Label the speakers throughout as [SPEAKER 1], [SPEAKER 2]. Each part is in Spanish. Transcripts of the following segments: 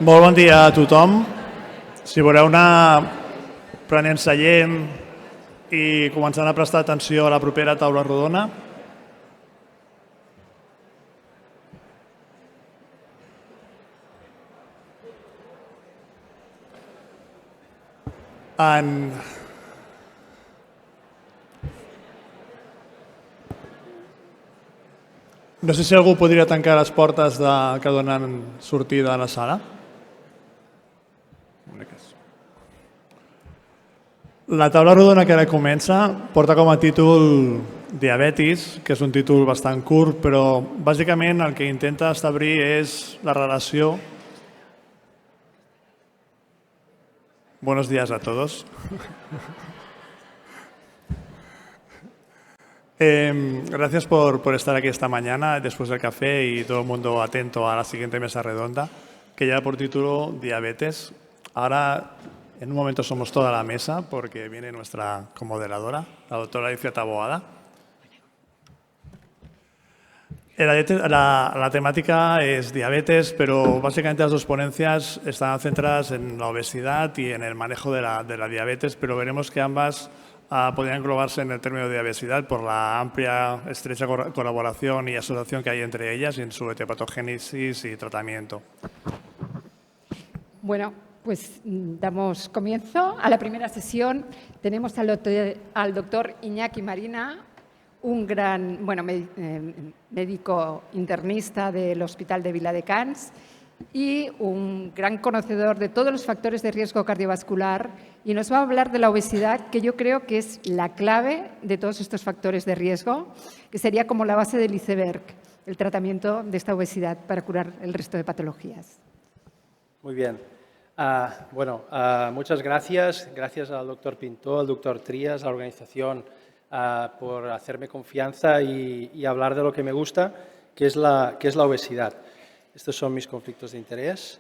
[SPEAKER 1] Molt bon dia a tothom. Si voleu anar prenent seient i començant a prestar atenció a la propera taula rodona. No sé si algú podria tancar les portes que donen sortida a la sala. La taula rodona que ara comença porta com a títol Diabetis, que és un títol bastant curt, però bàsicament el que intenta establir és la relació. Buenos días a todos. Gracias por estar aquí esta mañana después del café y todo el mundo atento a la siguiente mesa redonda, que lleva por título Diabetes. Ahora, en un momento somos toda la mesa porque viene nuestra comoderadora, la doctora Alicia Taboada. La temática es diabetes, pero básicamente las dos ponencias están centradas en la obesidad y en el manejo de la diabetes, pero veremos que ambas podrían englobarse en el término de obesidad por la amplia, estrecha colaboración y asociación que hay entre ellas y en su etiopatogénesis y tratamiento.
[SPEAKER 2] Bueno, pues damos comienzo a la primera sesión. Tenemos al doctor Iñaki Marina, un gran médico internista del Hospital de Viladecans y un gran conocedor de todos los factores de riesgo cardiovascular, y nos va a hablar de la obesidad, que yo creo que es la clave de todos estos factores de riesgo, que sería como la base del iceberg, el tratamiento de esta obesidad para curar el resto de patologías.
[SPEAKER 3] Muy bien. Muchas gracias. Gracias al doctor Pintó, al doctor Trías, a la organización por hacerme confianza y hablar de lo que me gusta, que es la obesidad. Estos son mis conflictos de interés.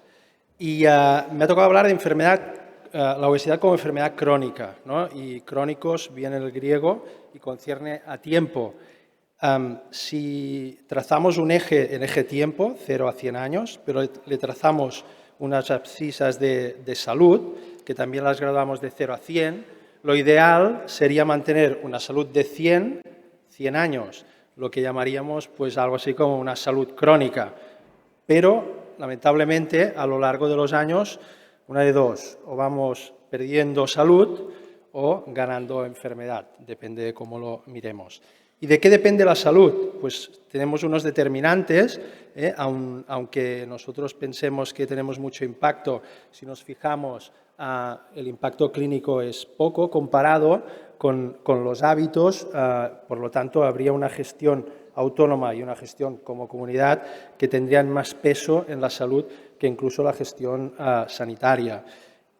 [SPEAKER 3] Y me ha tocado hablar de enfermedad, la obesidad como enfermedad crónica, ¿no? Y crónicos viene del griego y concierne a tiempo. Si trazamos un eje, el eje tiempo, 0 a 100 años, pero le trazamos unas abscisas de salud, que también las graduamos de 0 a 100, lo ideal sería mantener una salud de 100 años, lo que llamaríamos pues algo así como una salud crónica. Pero, lamentablemente, a lo largo de los años, una de dos, o vamos perdiendo salud o ganando enfermedad, depende de cómo lo miremos. ¿Y de qué depende la salud? Pues tenemos unos determinantes, aunque nosotros pensemos que tenemos mucho impacto, si nos fijamos, el impacto clínico es poco comparado con los hábitos, por lo tanto habría una gestión autónoma y una gestión como comunidad que tendrían más peso en la salud que incluso la gestión sanitaria.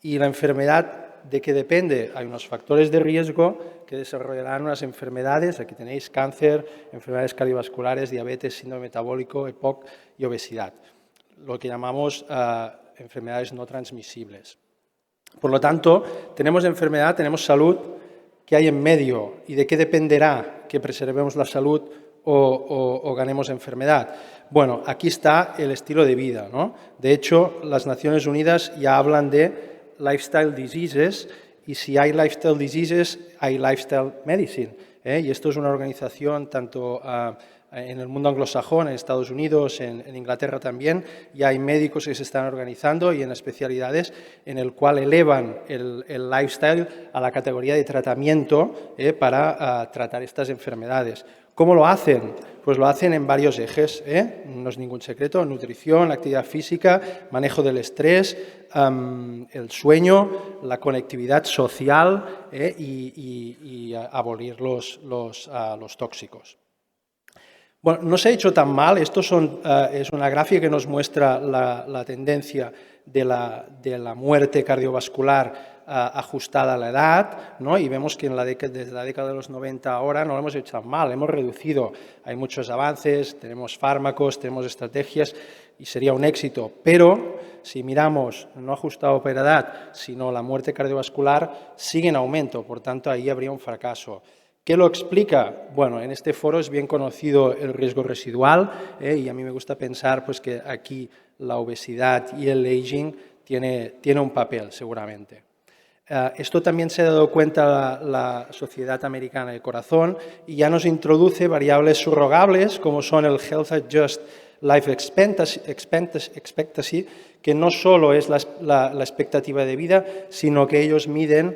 [SPEAKER 3] Y la enfermedad, ¿de qué depende? Hay unos factores de riesgo que desarrollarán unas enfermedades. Aquí tenéis cáncer, enfermedades cardiovasculares, diabetes, síndrome metabólico, EPOC y obesidad. Lo que llamamos enfermedades no transmisibles. Por lo tanto, tenemos enfermedad, tenemos salud. ¿Qué hay en medio? ¿Y de qué dependerá que preservemos la salud o ganemos enfermedad? Bueno, aquí está el estilo de vida, ¿no? De hecho, las Naciones Unidas ya hablan de lifestyle diseases, y si hay lifestyle diseases, hay lifestyle medicine, y esto es una organización tanto en el mundo anglosajón, en Estados Unidos, en Inglaterra también, y hay médicos que se están organizando y en especialidades en el cual elevan el lifestyle a la categoría de tratamiento para tratar estas enfermedades. ¿Cómo lo hacen? Pues lo hacen en varios ejes, no es ningún secreto: nutrición, actividad física, manejo del estrés, el sueño, la conectividad social y abolir los tóxicos. Bueno, no se ha hecho tan mal. Esto es una gráfica que nos muestra la tendencia de la muerte cardiovascular ajustada a la edad, ¿no? Y vemos que desde la década de los 90 ahora no lo hemos hecho tan mal, hemos reducido. Hay muchos avances, tenemos fármacos, tenemos estrategias y sería un éxito. Pero si miramos no ajustado por edad, sino la muerte cardiovascular, sigue en aumento. Por tanto, ahí habría un fracaso. ¿Qué lo explica? Bueno, en este foro es bien conocido el riesgo residual y a mí me gusta pensar pues, que aquí la obesidad y el aging tiene un papel seguramente. Esto también se ha dado cuenta la Sociedad Americana del Corazón y ya nos introduce variables subrogables como son el Health Adjust Life Expectancy, que no solo es la expectativa de vida, sino que ellos miden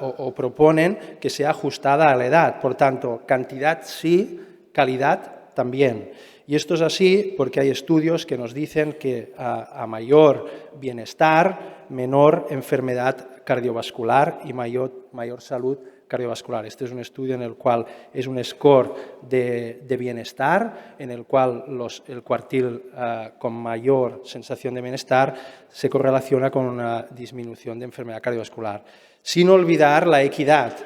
[SPEAKER 3] o proponen que sea ajustada a la edad. Por tanto, cantidad sí, calidad también. Y esto es así porque hay estudios que nos dicen que a mayor bienestar, menor enfermedad cardiovascular y mayor salud cardiovascular. Este es un estudio en el cual es un score de bienestar, en el cual el cuartil con mayor sensación de bienestar se correlaciona con una disminución de enfermedad cardiovascular. Sin olvidar la equidad,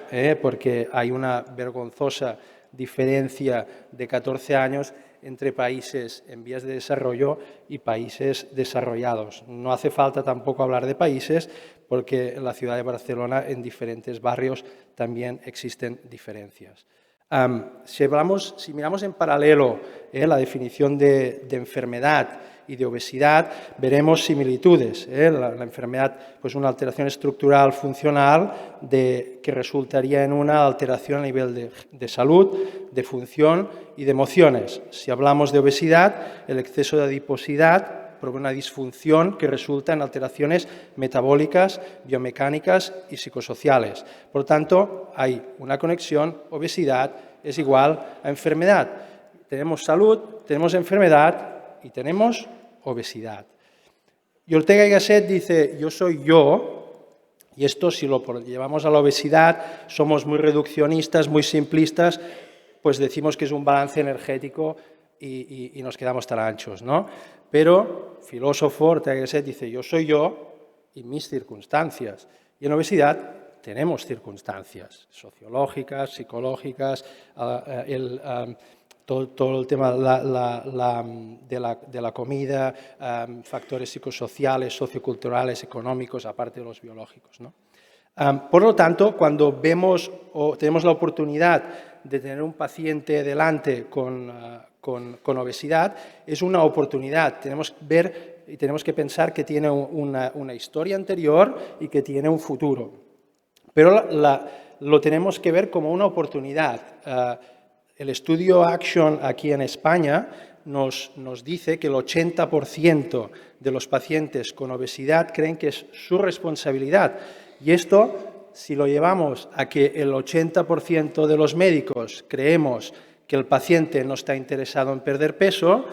[SPEAKER 3] porque hay una vergonzosa diferencia de 14 años entre países en vías de desarrollo y países desarrollados. No hace falta tampoco hablar de países, porque en la ciudad de Barcelona, en diferentes barrios, también existen diferencias. Si miramos en paralelo la definición de enfermedad y de obesidad, veremos similitudes. La enfermedad, pues una alteración estructural funcional que resultaría en una alteración a nivel de salud, de función y de emociones. Si hablamos de obesidad, el exceso de adiposidad provoca una disfunción que resulta en alteraciones metabólicas, biomecánicas y psicosociales. Por tanto, hay una conexión, obesidad es igual a enfermedad. Tenemos salud, tenemos enfermedad y tenemos obesidad. Y Ortega y Gasset dice, yo soy yo, y esto si lo llevamos a la obesidad, somos muy reduccionistas, muy simplistas, pues decimos que es un balance energético y nos quedamos tan anchos, ¿no? Pero filósofo Ortega y Gasset dice, yo soy yo y mis circunstancias. Y en obesidad tenemos circunstancias sociológicas, psicológicas, todo el tema de la comida, factores psicosociales, socioculturales, económicos, aparte de los biológicos, ¿no? Por lo tanto, cuando vemos o tenemos la oportunidad de tener un paciente delante con obesidad, es una oportunidad. Tenemos que ver y tenemos que pensar que tiene una historia anterior y que tiene un futuro. Pero lo tenemos que ver como una oportunidad. El estudio Action aquí en España nos dice que el 80% de los pacientes con obesidad creen que es su responsabilidad. Y esto, si lo llevamos a que el 80% de los médicos creemos que el paciente no está interesado en perder peso,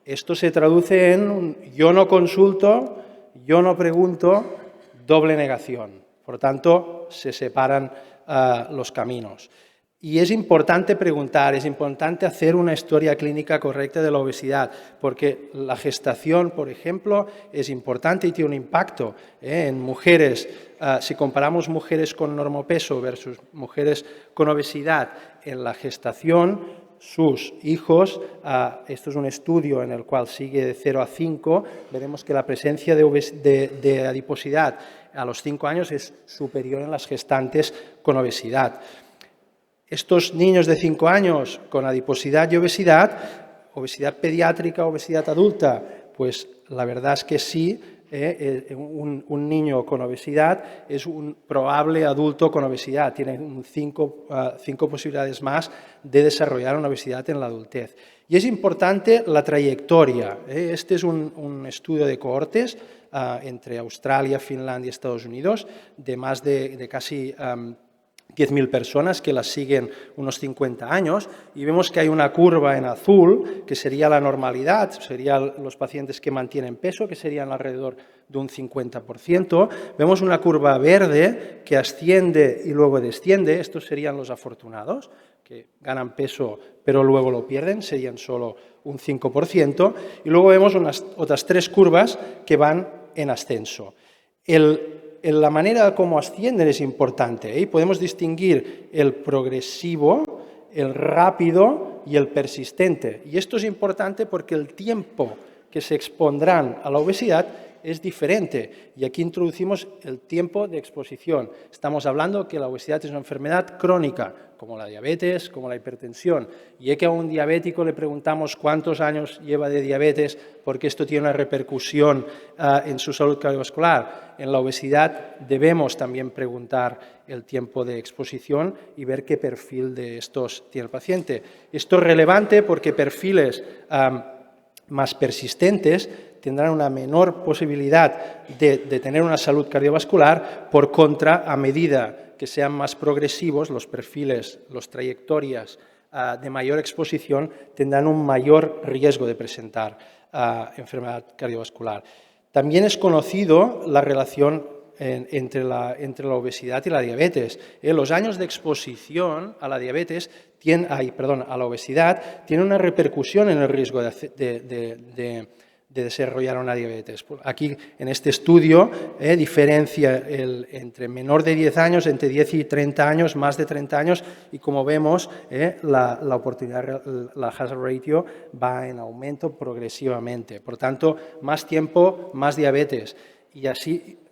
[SPEAKER 3] esto se traduce en un yo no consulto, yo no pregunto, doble negación. Por tanto, se separan los caminos. Y es importante preguntar, es importante hacer una historia clínica correcta de la obesidad, porque la gestación, por ejemplo, es importante y tiene un impacto en mujeres. Si comparamos mujeres con normopeso versus mujeres con obesidad en la gestación, sus hijos, esto es un estudio en el cual sigue de 0 a 5, veremos que la presencia de adiposidad a los 5 años es superior en las gestantes con obesidad. Estos niños de 5 años con adiposidad y obesidad pediátrica, obesidad adulta, pues la verdad es que sí, un niño con obesidad es un probable adulto con obesidad, tiene 5 posibilidades más de desarrollar una obesidad en la adultez. Y es importante la trayectoria. Este es un estudio de cohortes entre Australia, Finlandia y Estados Unidos, de más de casi 10.000 personas que las siguen unos 50 años y vemos que hay una curva en azul que sería la normalidad, serían los pacientes que mantienen peso, que serían alrededor de un 50%. Vemos una curva verde que asciende y luego desciende, estos serían los afortunados, que ganan peso pero luego lo pierden, serían solo un 5%. Y luego vemos otras 3 curvas que van en ascenso. La manera como ascienden es importante. Podemos distinguir el progresivo, el rápido y el persistente. Y esto es importante porque el tiempo que se expondrán a la obesidad es diferente y aquí introducimos el tiempo de exposición. Estamos hablando que la obesidad es una enfermedad crónica, como la diabetes, como la hipertensión. Y es que a un diabético le preguntamos cuántos años lleva de diabetes porque esto tiene una repercusión en su salud cardiovascular. En la obesidad debemos también preguntar el tiempo de exposición y ver qué perfil de estos tiene el paciente. Esto es relevante porque perfiles más persistentes tendrán una menor posibilidad de tener una salud cardiovascular. Por contra, a medida que sean más progresivos, los perfiles, las trayectorias de mayor exposición tendrán un mayor riesgo de presentar enfermedad cardiovascular. También es conocido la relación entre la obesidad y la diabetes. Los años de exposición a la diabetes a la obesidad tienen una repercusión en el riesgo de desarrollar una diabetes. Aquí, en este estudio, diferencia entre menor de 10 años, entre 10 y 30 años, más de 30 años, y como vemos, la oportunidad, la hazard ratio va en aumento progresivamente. Por tanto, más tiempo, más diabetes. Y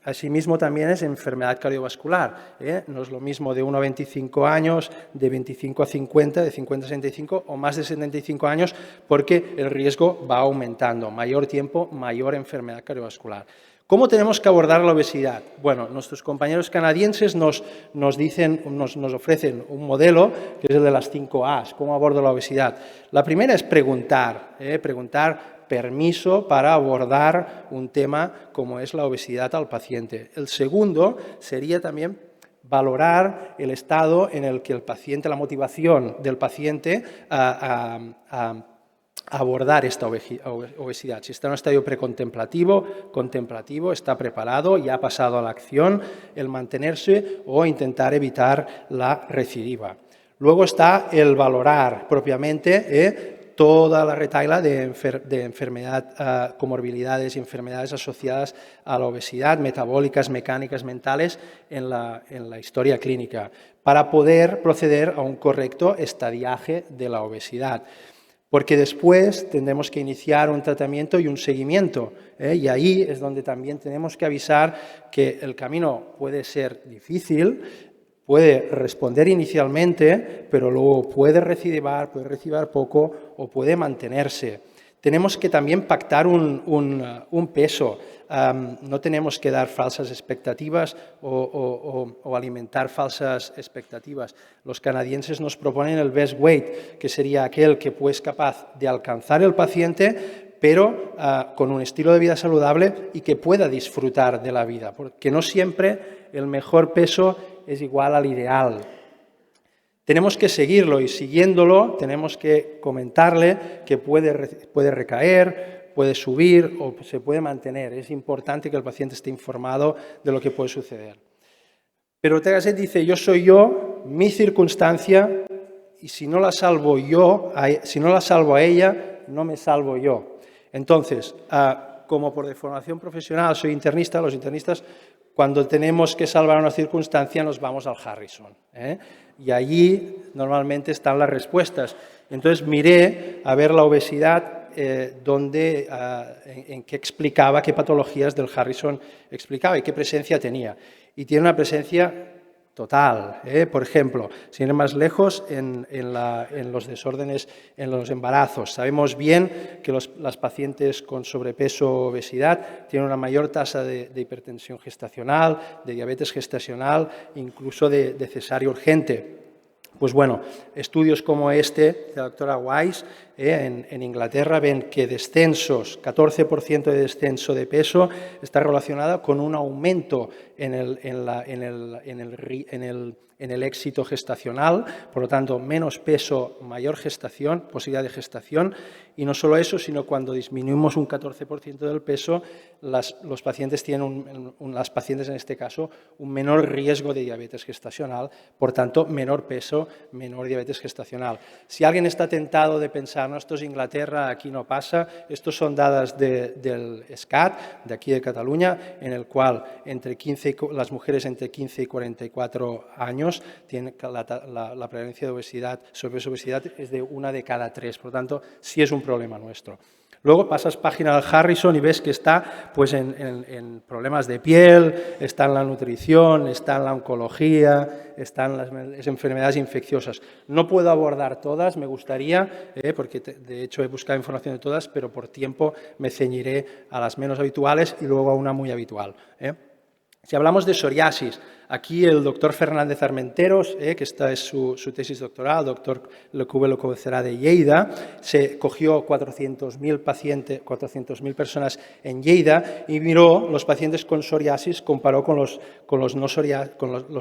[SPEAKER 3] asimismo también es enfermedad cardiovascular. No es lo mismo de 1 a 25 años, de 25 a 50, de 50 a 65 o más de 75 años, porque el riesgo va aumentando. Mayor tiempo, mayor enfermedad cardiovascular. ¿Cómo tenemos que abordar la obesidad? Bueno, nuestros compañeros canadienses nos ofrecen un modelo que es el de las 5 A's. ¿Cómo abordo la obesidad? La primera es preguntar permiso para abordar un tema como es la obesidad al paciente. El segundo sería también valorar el estado en el que el paciente, la motivación del paciente a abordar esta obesidad. Si está en un estadio precontemplativo, contemplativo, está preparado, ya ha pasado a la acción, el mantenerse o intentar evitar la recidiva. Luego está el valorar propiamente toda la retahíla de enfermedad, comorbilidades y enfermedades asociadas a la obesidad, metabólicas, mecánicas, mentales, en la historia clínica, para poder proceder a un correcto estadiaje de la obesidad. Porque después tendremos que iniciar un tratamiento y un seguimiento, y ahí es donde también tenemos que avisar que el camino puede ser difícil, puede responder inicialmente, pero luego puede recidivar poco o puede mantenerse. Tenemos que también pactar un peso. No tenemos que dar falsas expectativas o alimentar falsas expectativas. Los canadienses nos proponen el best weight, que sería aquel que es capaz de alcanzar el paciente, pero con un estilo de vida saludable y que pueda disfrutar de la vida, porque no siempre el mejor peso es igual al ideal. Tenemos que seguirlo y siguiéndolo tenemos que comentarle que puede recaer, puede subir o se puede mantener. Es importante que el paciente esté informado de lo que puede suceder. Pero Ortega Gasset dice, yo soy yo, mi circunstancia, y si no la salvo a ella, no me salvo yo. Entonces, como por deformación profesional soy internista, los internistas, cuando tenemos que salvar una circunstancia nos vamos al Harrison, y allí normalmente están las respuestas. Entonces miré a ver la obesidad en qué explicaba, qué patologías del Harrison explicaba y qué presencia tenía. Y tiene una presencia total. Por ejemplo, sin ir más lejos, en los desórdenes, en los embarazos. Sabemos bien que las pacientes con sobrepeso o obesidad tienen una mayor tasa de hipertensión gestacional, de diabetes gestacional, incluso de cesárea urgente. Pues bueno, estudios como este de la doctora Weiss en Inglaterra ven que 14% de descenso de peso está relacionado con un aumento en el éxito gestacional, por lo tanto, menos peso, mayor gestación, posibilidad de gestación, y no solo eso, sino cuando disminuimos un 14% del peso, los pacientes tienen, las pacientes en este caso, un menor riesgo de diabetes gestacional, por tanto, menor peso, menor diabetes gestacional. Si alguien está tentado de pensar, no, esto es Inglaterra, aquí no pasa, estos son dadas del SCAT, de aquí de Cataluña, en el cual entre 15 las mujeres entre 15 y 44 años tienen la prevalencia de obesidad, sobrepeso, obesidad es de 1 de cada 3, por lo tanto, sí es un problema nuestro. Luego pasas página al Harrison y ves que está pues, en problemas de piel, está en la nutrición, está en la oncología, está en las enfermedades infecciosas. No puedo abordar todas, me gustaría, porque de hecho he buscado información de todas, pero por tiempo me ceñiré a las menos habituales y luego a una muy habitual. Si hablamos de psoriasis, aquí el doctor Fernández Armenteros, que esta es su tesis doctoral, el doctor Lecube lo conocerá de Lleida, se cogió 400.000 pacientes, 400.000 personas en Lleida y miró los pacientes con psoriasis, comparó con los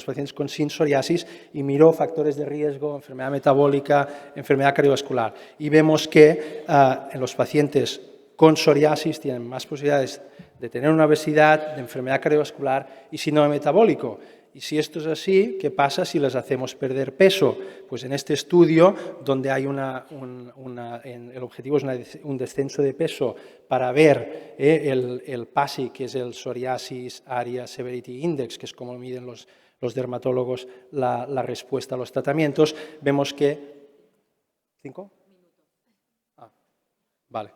[SPEAKER 3] pacientes sin psoriasis y miró factores de riesgo, enfermedad metabólica, enfermedad cardiovascular. Y vemos que en los pacientes con psoriasis tienen más posibilidades de tener una obesidad, de enfermedad cardiovascular y síndrome metabólico. Y si esto es así, ¿qué pasa si les hacemos perder peso? Pues en este estudio, donde hay el objetivo es un descenso de peso para ver el PASI, que es el Psoriasis Area Severity Index, que es como miden los dermatólogos la respuesta a los tratamientos, vemos que... ¿5? Vale.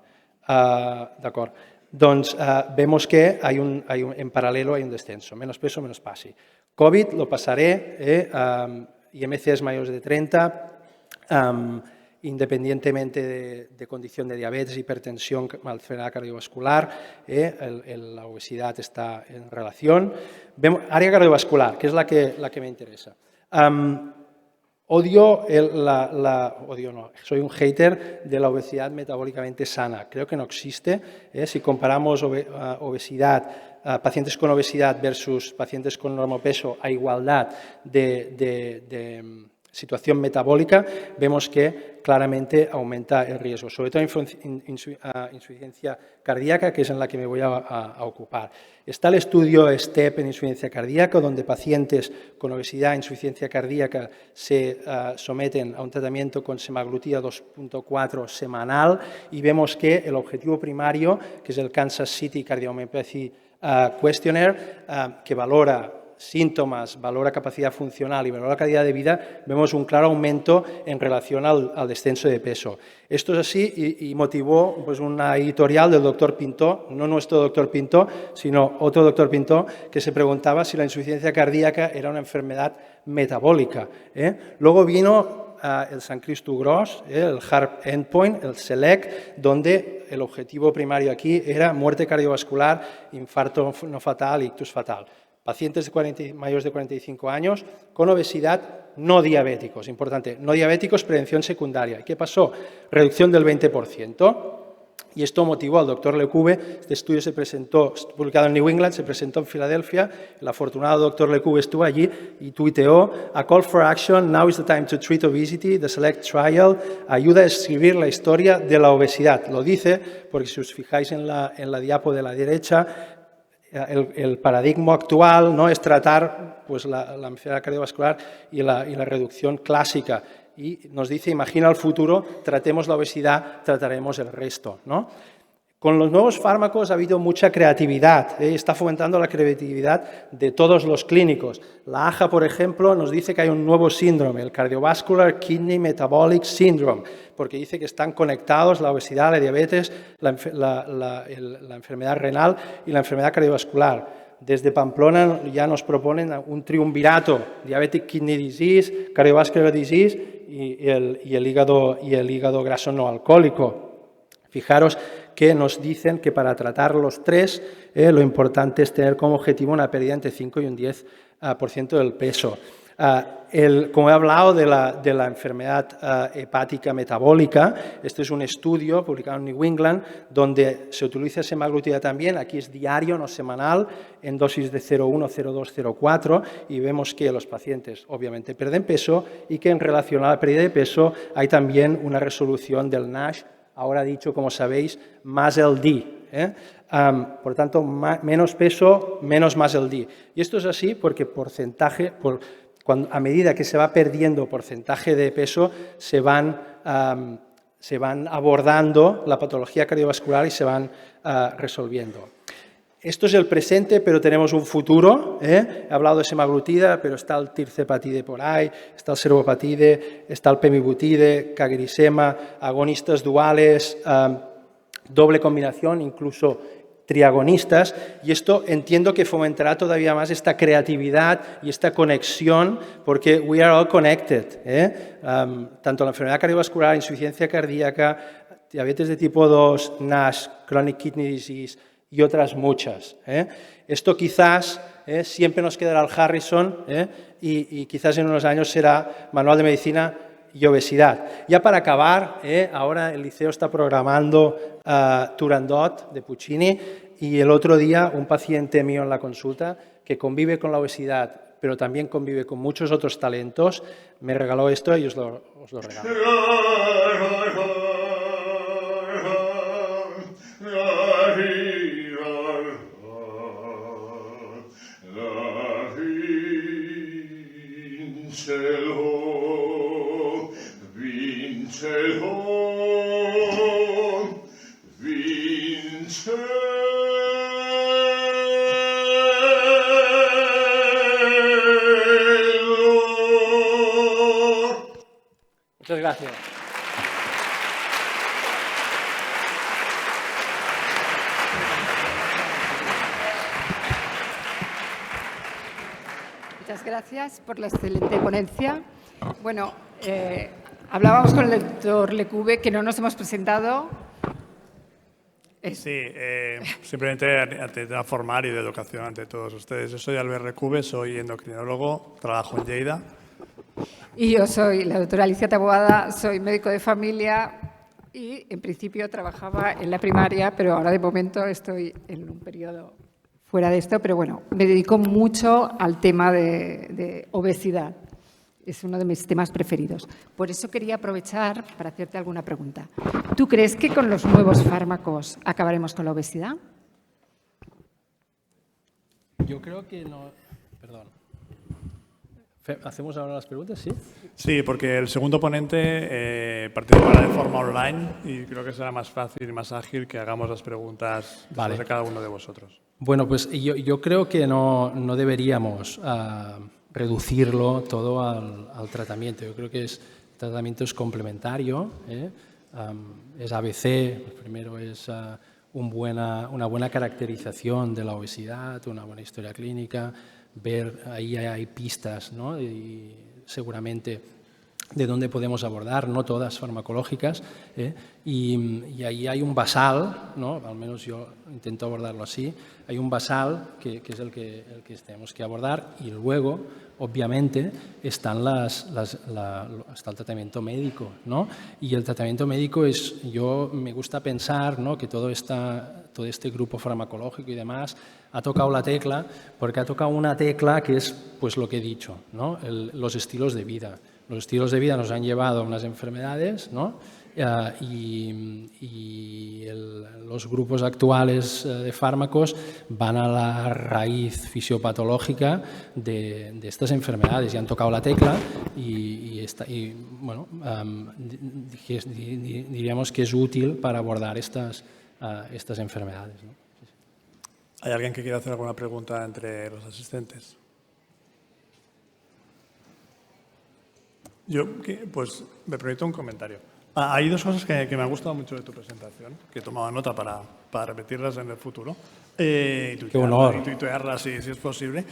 [SPEAKER 3] D'acord. Doncs vemos que en paralelo hay un descenso, menos peso, menos PASI. COVID lo pasaré, IMCs mayores de 30, independientemente de condición de diabetes, hipertensión, enfermedad cardiovascular, la obesidad está en relación. Vemos, área cardiovascular, que es la que me interesa. Soy un hater de la obesidad metabólicamente sana. Creo que no existe. Si comparamos pacientes con obesidad versus pacientes con normopeso a igualdad de situación metabólica, vemos que claramente aumenta el riesgo, sobre todo insuficiencia cardíaca, que es en la que me voy a ocupar. Está el estudio STEP en insuficiencia cardíaca, donde pacientes con obesidad e insuficiencia cardíaca se someten a un tratamiento con semaglutida 2.4 semanal y vemos que el objetivo primario, que es el Kansas City Cardiomyopathy Questionnaire, que valora síntomas, valora capacidad funcional y valora calidad de vida, vemos un claro aumento en relación al descenso de peso. Esto es así y motivó pues, una editorial del doctor Pintó, no nuestro doctor Pintó, sino otro doctor Pintó, que se preguntaba si la insuficiencia cardíaca era una enfermedad metabólica. Luego vino el San Cristo Gros, el Hard Endpoint, el SELECT, donde el objetivo primario aquí era muerte cardiovascular, infarto no fatal, ictus fatal. Pacientes mayores de 45 años con obesidad no diabéticos, importante, no diabéticos, prevención secundaria. ¿Y qué pasó? Reducción del 20%. Y esto motivó al doctor Lecube. Este estudio se presentó, publicado en New England, se presentó en Filadelfia. El afortunado doctor Lecube estuvo allí y tuiteó: "A call for action, now is the time to treat obesity, the SELECT trial ayuda a escribir la historia de la obesidad". Lo dice porque si os fijáis en la diapo de la derecha, el paradigma actual no es tratar pues, la enfermedad cardiovascular y la reducción clásica. Y nos dice, imagina el futuro, tratemos la obesidad, trataremos el resto, ¿no? Con los nuevos fármacos ha habido mucha creatividad, está fomentando la creatividad de todos los clínicos. La AJA, por ejemplo, nos dice que hay un nuevo síndrome, el Cardiovascular Kidney Metabolic Syndrome, porque dice que están conectados la obesidad, la diabetes, la enfermedad renal y la enfermedad cardiovascular. Desde Pamplona ya nos proponen un triunvirato, Diabetic Kidney Disease, Cardiovascular Disease y el hígado graso no alcohólico. Fijaros que nos dicen que para tratar los tres lo importante es tener como objetivo una pérdida entre 5 y un 10% del peso. Como he hablado de la enfermedad hepática metabólica, este es un estudio publicado en New England donde se utiliza semaglutida también, aquí es diario, no semanal, en dosis de 0,1, 0,2, 0,4 y vemos que los pacientes obviamente pierden peso y que en relación a la pérdida de peso hay también una resolución del NASH, ahora dicho, como sabéis, más el D. Por tanto, menos peso, menos más el D. Y esto es así porque a medida que se va perdiendo porcentaje de peso, se van abordando la patología cardiovascular y se van resolviendo. Esto es el presente, pero tenemos un futuro. He hablado de semaglutida, pero está el tirzepatide por ahí, está el servopatide, está el pemibutide, cagrisema, agonistas duales, doble combinación, incluso triagonistas, y esto entiendo que fomentará todavía más esta creatividad y esta conexión, porque we are all connected. Tanto la enfermedad cardiovascular, insuficiencia cardíaca, diabetes de tipo 2, NASH, chronic kidney disease y otras muchas. Esto quizás siempre nos quedará el Harrison y quizás en unos años será manual de medicina y obesidad. Ya para acabar, ahora el liceo está programando Turandot de Puccini y el otro día un paciente mío en la consulta que convive con la obesidad pero también convive con muchos otros talentos, me regaló esto y os lo regalo. Muchas gracias.
[SPEAKER 2] Muchas gracias por la excelente ponencia. Bueno, hablábamos con el doctor Lecube que no nos hemos presentado.
[SPEAKER 1] Sí, simplemente a formar y de educación ante todos ustedes. Yo soy Albert Lecube, soy endocrinólogo, trabajo en Lleida.
[SPEAKER 2] Y yo soy la doctora Alicia Taboada, soy médico de familia y en principio trabajaba en la primaria, pero ahora de momento estoy en un periodo fuera de esto, pero bueno, me dedico mucho al tema de obesidad. Es uno de mis temas preferidos. Por eso quería aprovechar para hacerte alguna pregunta. ¿Tú crees que con los nuevos fármacos acabaremos con la obesidad?
[SPEAKER 3] Yo creo que no. Perdón. ¿Hacemos ahora las preguntas? Sí.
[SPEAKER 1] Sí, porque el segundo ponente participará de forma online y creo que será más fácil y más ágil que hagamos las preguntas después de cada uno de vosotros.
[SPEAKER 3] Bueno, pues yo creo que no deberíamos reducirlo todo al tratamiento. Yo creo que el tratamiento es complementario. Es ABC, el primero es una buena caracterización de la obesidad, una buena historia clínica, ver ahí hay pistas, ¿no? Y seguramente de dónde podemos abordar, no todas farmacológicas, y ahí hay un basal, ¿no? Al menos yo intento abordarlo así, hay un basal que es el que tenemos que abordar y luego, obviamente, está el tratamiento médico, ¿no? Y el tratamiento médico me gusta pensar, ¿no? Que todo este grupo farmacológico y demás ha tocado la tecla, porque ha tocado una tecla que es pues lo que he dicho, ¿no? Los estilos de vida. Los estilos de vida nos han llevado a unas enfermedades, ¿no? Los grupos actuales de fármacos van a la raíz fisiopatológica de estas enfermedades y han tocado la tecla diríamos que es útil para abordar estas enfermedades, ¿no?
[SPEAKER 1] ¿Hay alguien que quiera hacer alguna pregunta entre los asistentes? Pues me permito un comentario. Hay dos cosas que me han gustado mucho de tu presentación, que he tomado nota para repetirlas en el futuro.
[SPEAKER 3] ¡Qué honor!
[SPEAKER 1] Y tuitearlas si es posible.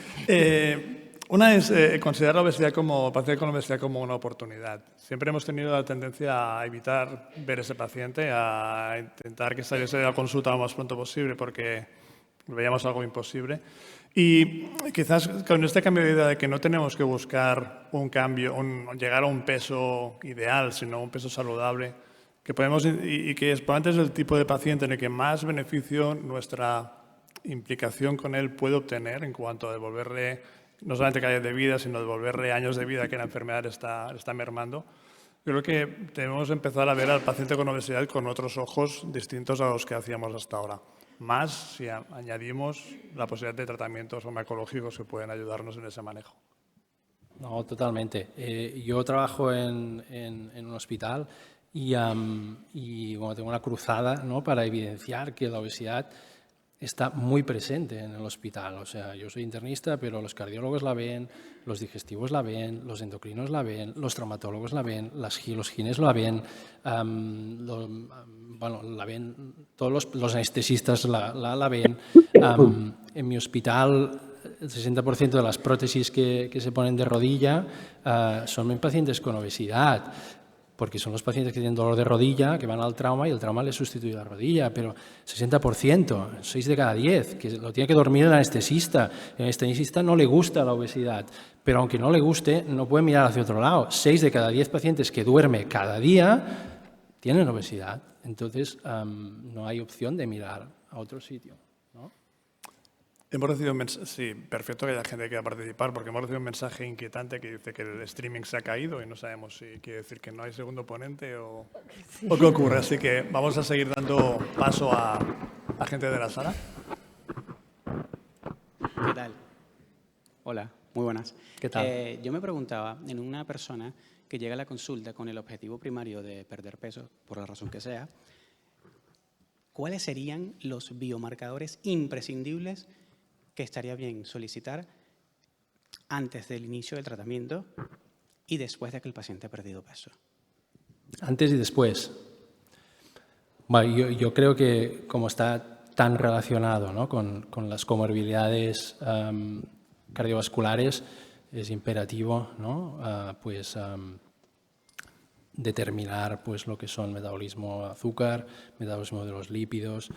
[SPEAKER 1] Una es considerar la obesidad paciente con obesidad como una oportunidad. Siempre hemos tenido la tendencia a evitar ver a ese paciente, a intentar que saliese de la consulta lo más pronto posible porque veíamos algo imposible. Y quizás con este cambio de idea de que no tenemos que buscar un cambio, llegar a un peso ideal, sino un peso saludable, que podemos y que probablemente es el tipo de paciente en el que más beneficio nuestra implicación con él puede obtener en cuanto a devolverle no solamente calidad de vida, sino devolverle años de vida que la enfermedad está mermando. Creo que debemos empezar a ver al paciente con obesidad con otros ojos distintos a los que hacíamos hasta ahora. Más si añadimos la posibilidad de tratamientos farmacológicos que pueden ayudarnos en ese manejo.
[SPEAKER 3] No, totalmente. Yo trabajo en un hospital y bueno, tengo una cruzada, ¿no? Para evidenciar que la obesidad
[SPEAKER 4] está muy presente en el hospital. O sea, yo soy internista, pero los cardiólogos la ven, los digestivos la ven, los endocrinos la ven, los traumatólogos la ven, los gines la ven, bueno, la ven, todos los anestesistas la ven. En mi hospital, el 60% de las prótesis que se ponen de rodilla son en pacientes con obesidad, porque son los pacientes que tienen dolor de rodilla, que van al trauma y el trauma les sustituye la rodilla, pero 60%, 6 de cada 10, que lo tiene que dormir el anestesista. El anestesista no le gusta la obesidad, pero aunque no le guste, no puede mirar hacia otro lado. 6 de cada 10 pacientes que duerme cada día tienen obesidad, entonces no hay opción de mirar a otro sitio, ¿no?
[SPEAKER 1] Hemos recibido un mensaje, sí, perfecto que haya gente que quiera participar, porque hemos recibido un mensaje inquietante que dice que el streaming se ha caído y no sabemos si quiere decir que no hay segundo ponente o qué ocurre. Así que vamos a seguir dando paso a gente de la sala.
[SPEAKER 5] ¿Qué tal? Hola, muy buenas.
[SPEAKER 4] ¿Qué tal?
[SPEAKER 5] Yo me preguntaba, en una persona que llega a la consulta con el objetivo primario de perder peso, por la razón que sea, ¿cuáles serían los biomarcadores imprescindibles que estaría bien solicitar antes del inicio del tratamiento y después de que el paciente ha perdido peso?
[SPEAKER 4] Antes y después. Bueno, yo creo que como está tan relacionado, ¿no?, con las comorbilidades cardiovasculares, es imperativo, ¿no?, determinar pues, lo que son metabolismo de azúcar, metabolismo de los lípidos.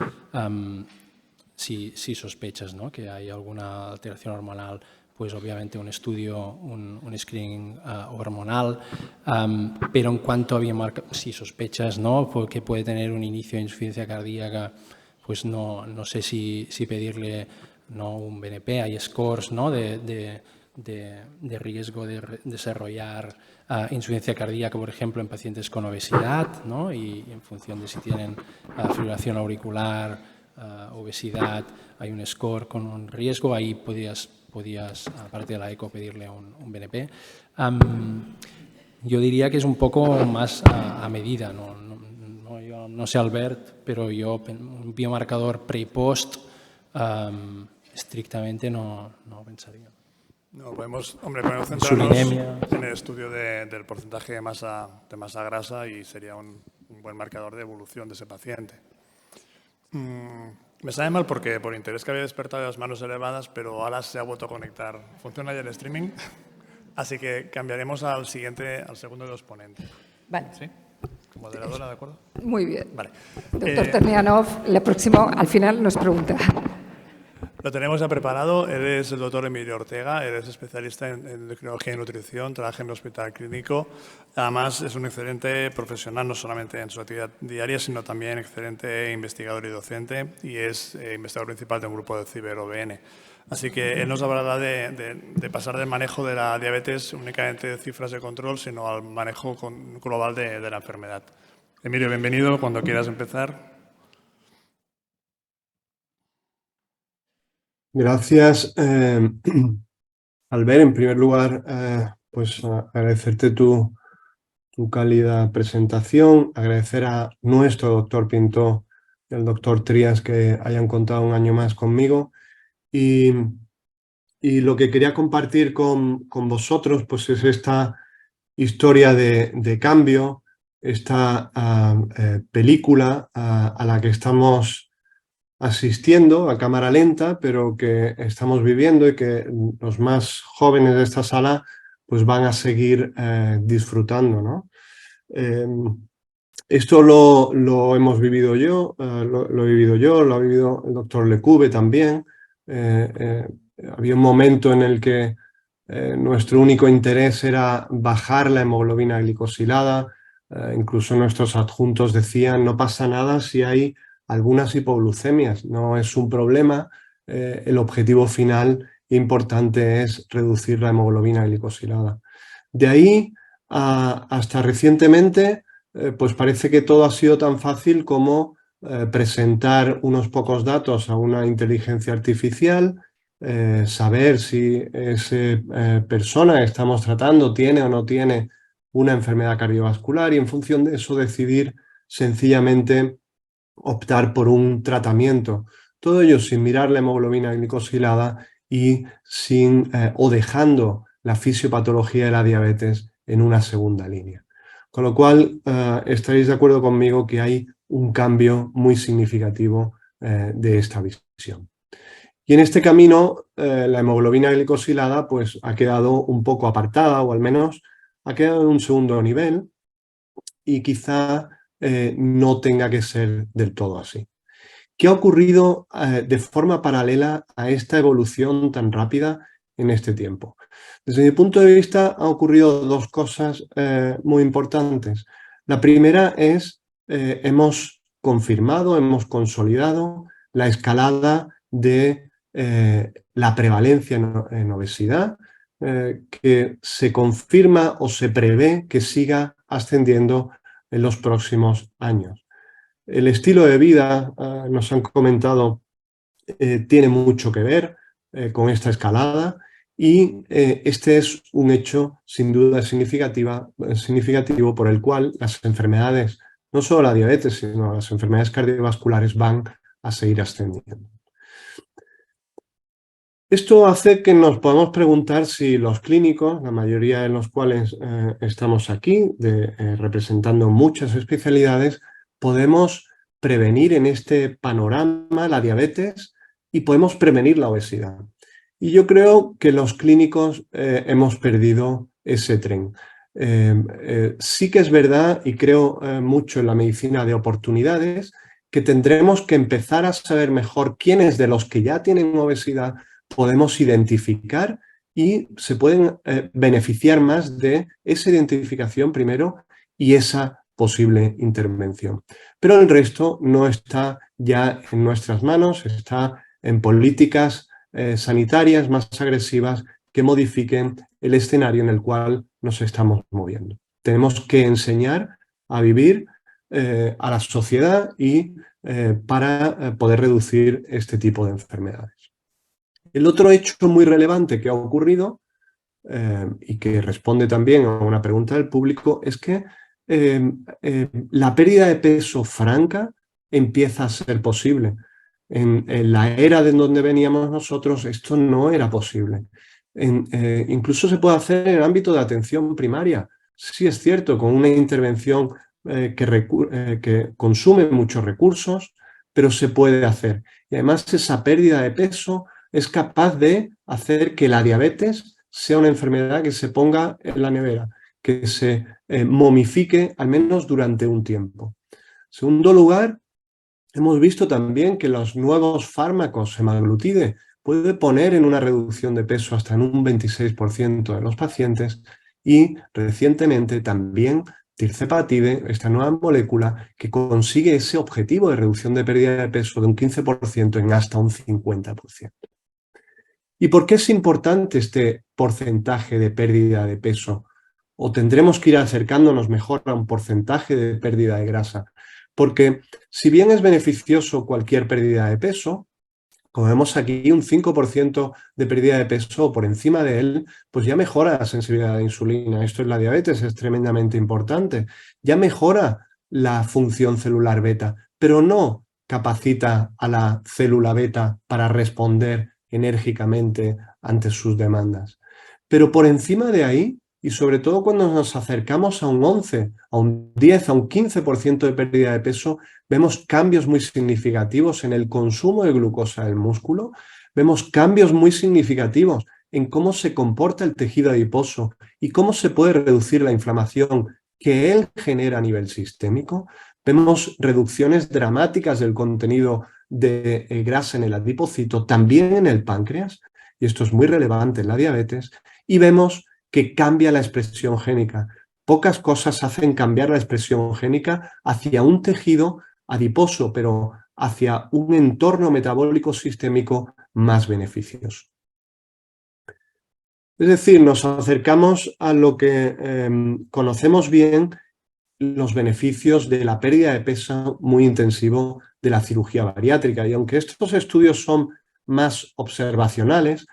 [SPEAKER 4] Si sospechas, ¿no?, que hay alguna alteración hormonal, pues obviamente un estudio, un screening hormonal. Pero en cuanto a biomarcadores, si sospechas, ¿no?, que puede tener un inicio de insuficiencia cardíaca, pues no sé si pedirle, ¿no?, un BNP. Hay scores, ¿no?, de riesgo de desarrollar insuficiencia cardíaca, por ejemplo, en pacientes con obesidad, ¿no?, y en función de si tienen fibrilación auricular, obesidad, hay un score con un riesgo. Ahí podías aparte de la eco, pedirle un BNP. Yo diría que es un poco más a medida, yo no sé, Albert, pero yo un biomarcador pre y post estrictamente no pensaría.
[SPEAKER 1] No, podemos centrarnos
[SPEAKER 4] Insulinemia.
[SPEAKER 1] en el estudio del porcentaje de masa grasa y sería un buen marcador de evolución de ese paciente. Me sabe mal porque por interés que había despertado las manos elevadas, pero ahora se ha vuelto a conectar. Funciona ya el streaming, así que cambiaremos al segundo de los ponentes.
[SPEAKER 2] Vale.
[SPEAKER 1] ¿Sí? Moderadora, ¿de acuerdo?
[SPEAKER 2] Muy bien.
[SPEAKER 1] Vale.
[SPEAKER 2] Doctor Ternianov, la próxima al final nos pregunta.
[SPEAKER 1] Lo tenemos ya preparado. Él es el doctor Emilio Ortega, él es especialista en endocrinología y nutrición, trabaja en el hospital clínico. Además, es un excelente profesional, no solamente en su actividad diaria, sino también excelente investigador y docente, y es investigador principal de un grupo de CiberOBN. Así que él nos hablará de pasar del manejo de la diabetes únicamente de cifras de control, sino al manejo global de la enfermedad. Emilio, bienvenido. Cuando quieras empezar.
[SPEAKER 6] Gracias, Albert. En primer lugar, pues agradecerte tu cálida presentación, agradecer a nuestro doctor Pintó y al doctor Trías que hayan contado un año más conmigo. Y lo que quería compartir con vosotros pues es esta historia de cambio, esta película a la que estamos asistiendo a cámara lenta, pero que estamos viviendo y que los más jóvenes de esta sala pues van a seguir disfrutando, ¿no? Esto lo hemos vivido yo, lo he vivido yo, lo ha vivido el doctor Lecube también. Había un momento en el que nuestro único interés era bajar la hemoglobina glicosilada. Incluso nuestros adjuntos decían, no pasa nada si hay algunas hipoglucemias, no es un problema, el objetivo final importante es reducir la hemoglobina glicosilada. De ahí hasta recientemente, pues parece que todo ha sido tan fácil como presentar unos pocos datos a una inteligencia artificial, saber si esa persona que estamos tratando tiene o no tiene una enfermedad cardiovascular y en función de eso decidir sencillamente optar por un tratamiento Todo ello sin mirar la hemoglobina glicosilada y o dejando la fisiopatología de la diabetes en una segunda línea. Con lo cual, estaréis de acuerdo conmigo que hay un cambio muy significativo de esta visión. Y en este camino, la hemoglobina glicosilada pues, ha quedado un poco apartada, o al menos ha quedado en un segundo nivel, y quizá no tenga que ser del todo así. ¿Qué ha ocurrido de forma paralela a esta evolución tan rápida en este tiempo? Desde mi punto de vista han ocurrido dos cosas muy importantes. La primera es, hemos confirmado, hemos consolidado la escalada de la prevalencia en obesidad, que se confirma o se prevé que siga ascendiendo en los próximos años. El estilo de vida, nos han comentado, tiene mucho que ver con esta escalada y este es un hecho sin duda significativo por el cual las enfermedades, no solo la diabetes, sino las enfermedades cardiovasculares van a seguir ascendiendo. Esto hace que nos podamos preguntar si los clínicos, la mayoría de los cuales estamos aquí, representando muchas especialidades, podemos prevenir en este panorama la diabetes y podemos prevenir la obesidad. Y yo creo que los clínicos hemos perdido ese tren. Sí que es verdad, y creo mucho en la medicina de oportunidades, que tendremos que empezar a saber mejor quiénes de los que ya tienen obesidad podemos identificar y se pueden beneficiar más de esa identificación primero y esa posible intervención. Pero el resto no está ya en nuestras manos, está en políticas sanitarias más agresivas que modifiquen el escenario en el cual nos estamos moviendo. Tenemos que enseñar a vivir a la sociedad y para poder reducir este tipo de enfermedades. El otro hecho muy relevante que ha ocurrido y que responde también a una pregunta del público es que la pérdida de peso franca empieza a ser posible. En la era de donde veníamos nosotros esto no era posible. Incluso se puede hacer en el ámbito de atención primaria. Sí es cierto, con una intervención que consume muchos recursos, pero se puede hacer. Y además esa pérdida de peso es capaz de hacer que la diabetes sea una enfermedad que se ponga en la nevera, que se momifique al menos durante un tiempo. En segundo lugar, hemos visto también que los nuevos fármacos semaglutide puede poner en una reducción de peso hasta en un 26% de los pacientes y recientemente también tirzepatide, esta nueva molécula que consigue ese objetivo de reducción de pérdida de peso de un 15% en hasta un 50%. ¿Y por qué es importante este porcentaje de pérdida de peso? ¿O tendremos que ir acercándonos mejor a un porcentaje de pérdida de grasa? Porque si bien es beneficioso cualquier pérdida de peso, como vemos aquí, un 5% de pérdida de peso por encima de él, pues ya mejora la sensibilidad a la insulina. Esto en la diabetes es tremendamente importante. Ya mejora la función celular beta, pero no capacita a la célula beta para responder enérgicamente ante sus demandas. Pero por encima de ahí, y sobre todo cuando nos acercamos a un 11, a un 10, a un 15% de pérdida de peso, vemos cambios muy significativos en el consumo de glucosa del músculo, vemos cambios muy significativos en cómo se comporta el tejido adiposo y cómo se puede reducir la inflamación que él genera a nivel sistémico, vemos reducciones dramáticas del contenido de grasa en el adipocito, también en el páncreas, y esto es muy relevante en la diabetes, y vemos que cambia la expresión génica. Pocas cosas hacen cambiar la expresión génica hacia un tejido adiposo, pero hacia un entorno metabólico sistémico más beneficioso. Es decir, nos acercamos a lo que conocemos bien, los beneficios de la pérdida de peso muy intensivo de la cirugía bariátrica. Y aunque estos estudios son más observacionales,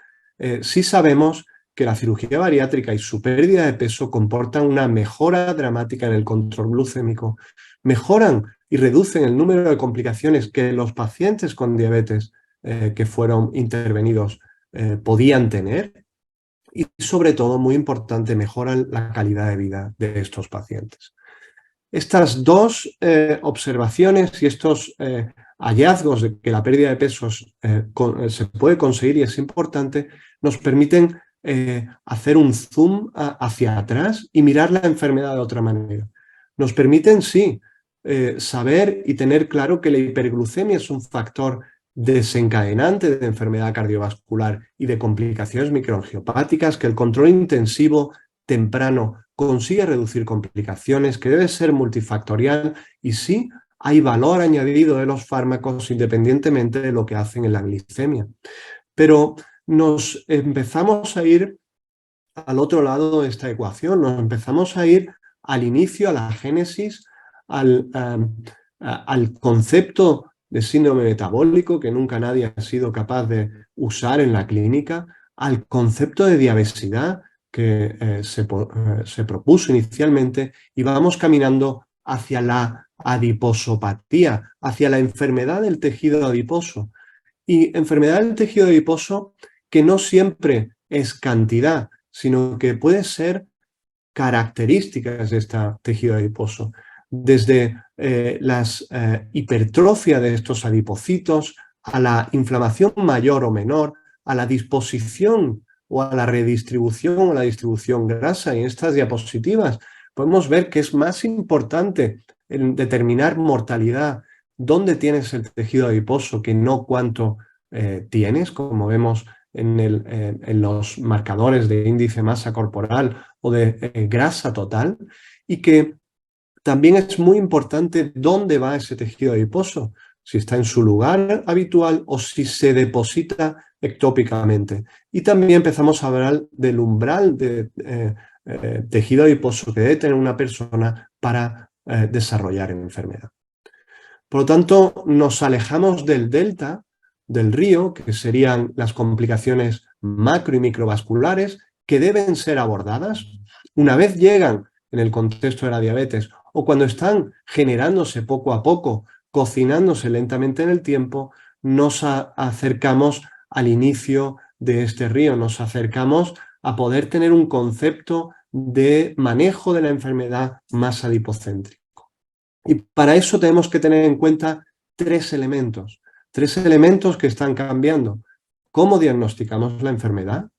[SPEAKER 6] sí sabemos que la cirugía bariátrica y su pérdida de peso comportan una mejora dramática en el control glucémico, mejoran y reducen el número de complicaciones que los pacientes con diabetes que fueron intervenidos podían tener y, sobre todo, muy importante, mejoran la calidad de vida de estos pacientes. Estas dos observaciones y estos hallazgos de que la pérdida de pesos se puede conseguir y es importante, nos permiten hacer un zoom hacia atrás y mirar la enfermedad de otra manera. Nos permiten, sí, saber y tener claro que la hiperglucemia es un factor desencadenante de enfermedad cardiovascular y de complicaciones microangiopáticas, que el control intensivo temprano consigue reducir complicaciones, que debe ser multifactorial y sí hay valor añadido de los fármacos independientemente de lo que hacen en la glicemia. Pero nos empezamos a ir al otro lado de esta ecuación, nos empezamos a ir al inicio, a la génesis, al concepto de síndrome metabólico que nunca nadie ha sido capaz de usar en la clínica, al concepto de diabesidad que se propuso inicialmente, y vamos caminando hacia la adiposopatía, hacia la enfermedad del tejido adiposo. Y enfermedad del tejido adiposo que no siempre es cantidad, sino que puede ser características de este tejido adiposo. Desde las hipertrofia de estos adipocitos, a la inflamación mayor o menor, a la disposición o a la redistribución o la distribución grasa. Y en estas diapositivas podemos ver que es más importante en determinar mortalidad, dónde tienes el tejido adiposo, que no cuánto tienes, como vemos en los marcadores de índice masa corporal o de grasa total, y que también es muy importante dónde va ese tejido adiposo, si está en su lugar habitual o si se deposita ectópicamente. Y también empezamos a hablar del umbral de tejido adiposo que debe tener una persona para desarrollar enfermedad. Por lo tanto, nos alejamos del delta, del río, que serían las complicaciones macro y microvasculares que deben ser abordadas una vez llegan en el contexto de la diabetes o cuando están generándose poco a poco, cocinándose lentamente en el tiempo. Nos acercamos al inicio de este río, nos acercamos a poder tener un concepto de manejo de la enfermedad más adipocéntrico. Y para eso tenemos que tener en cuenta tres elementos que están cambiando. ¿Cómo diagnosticamos la enfermedad?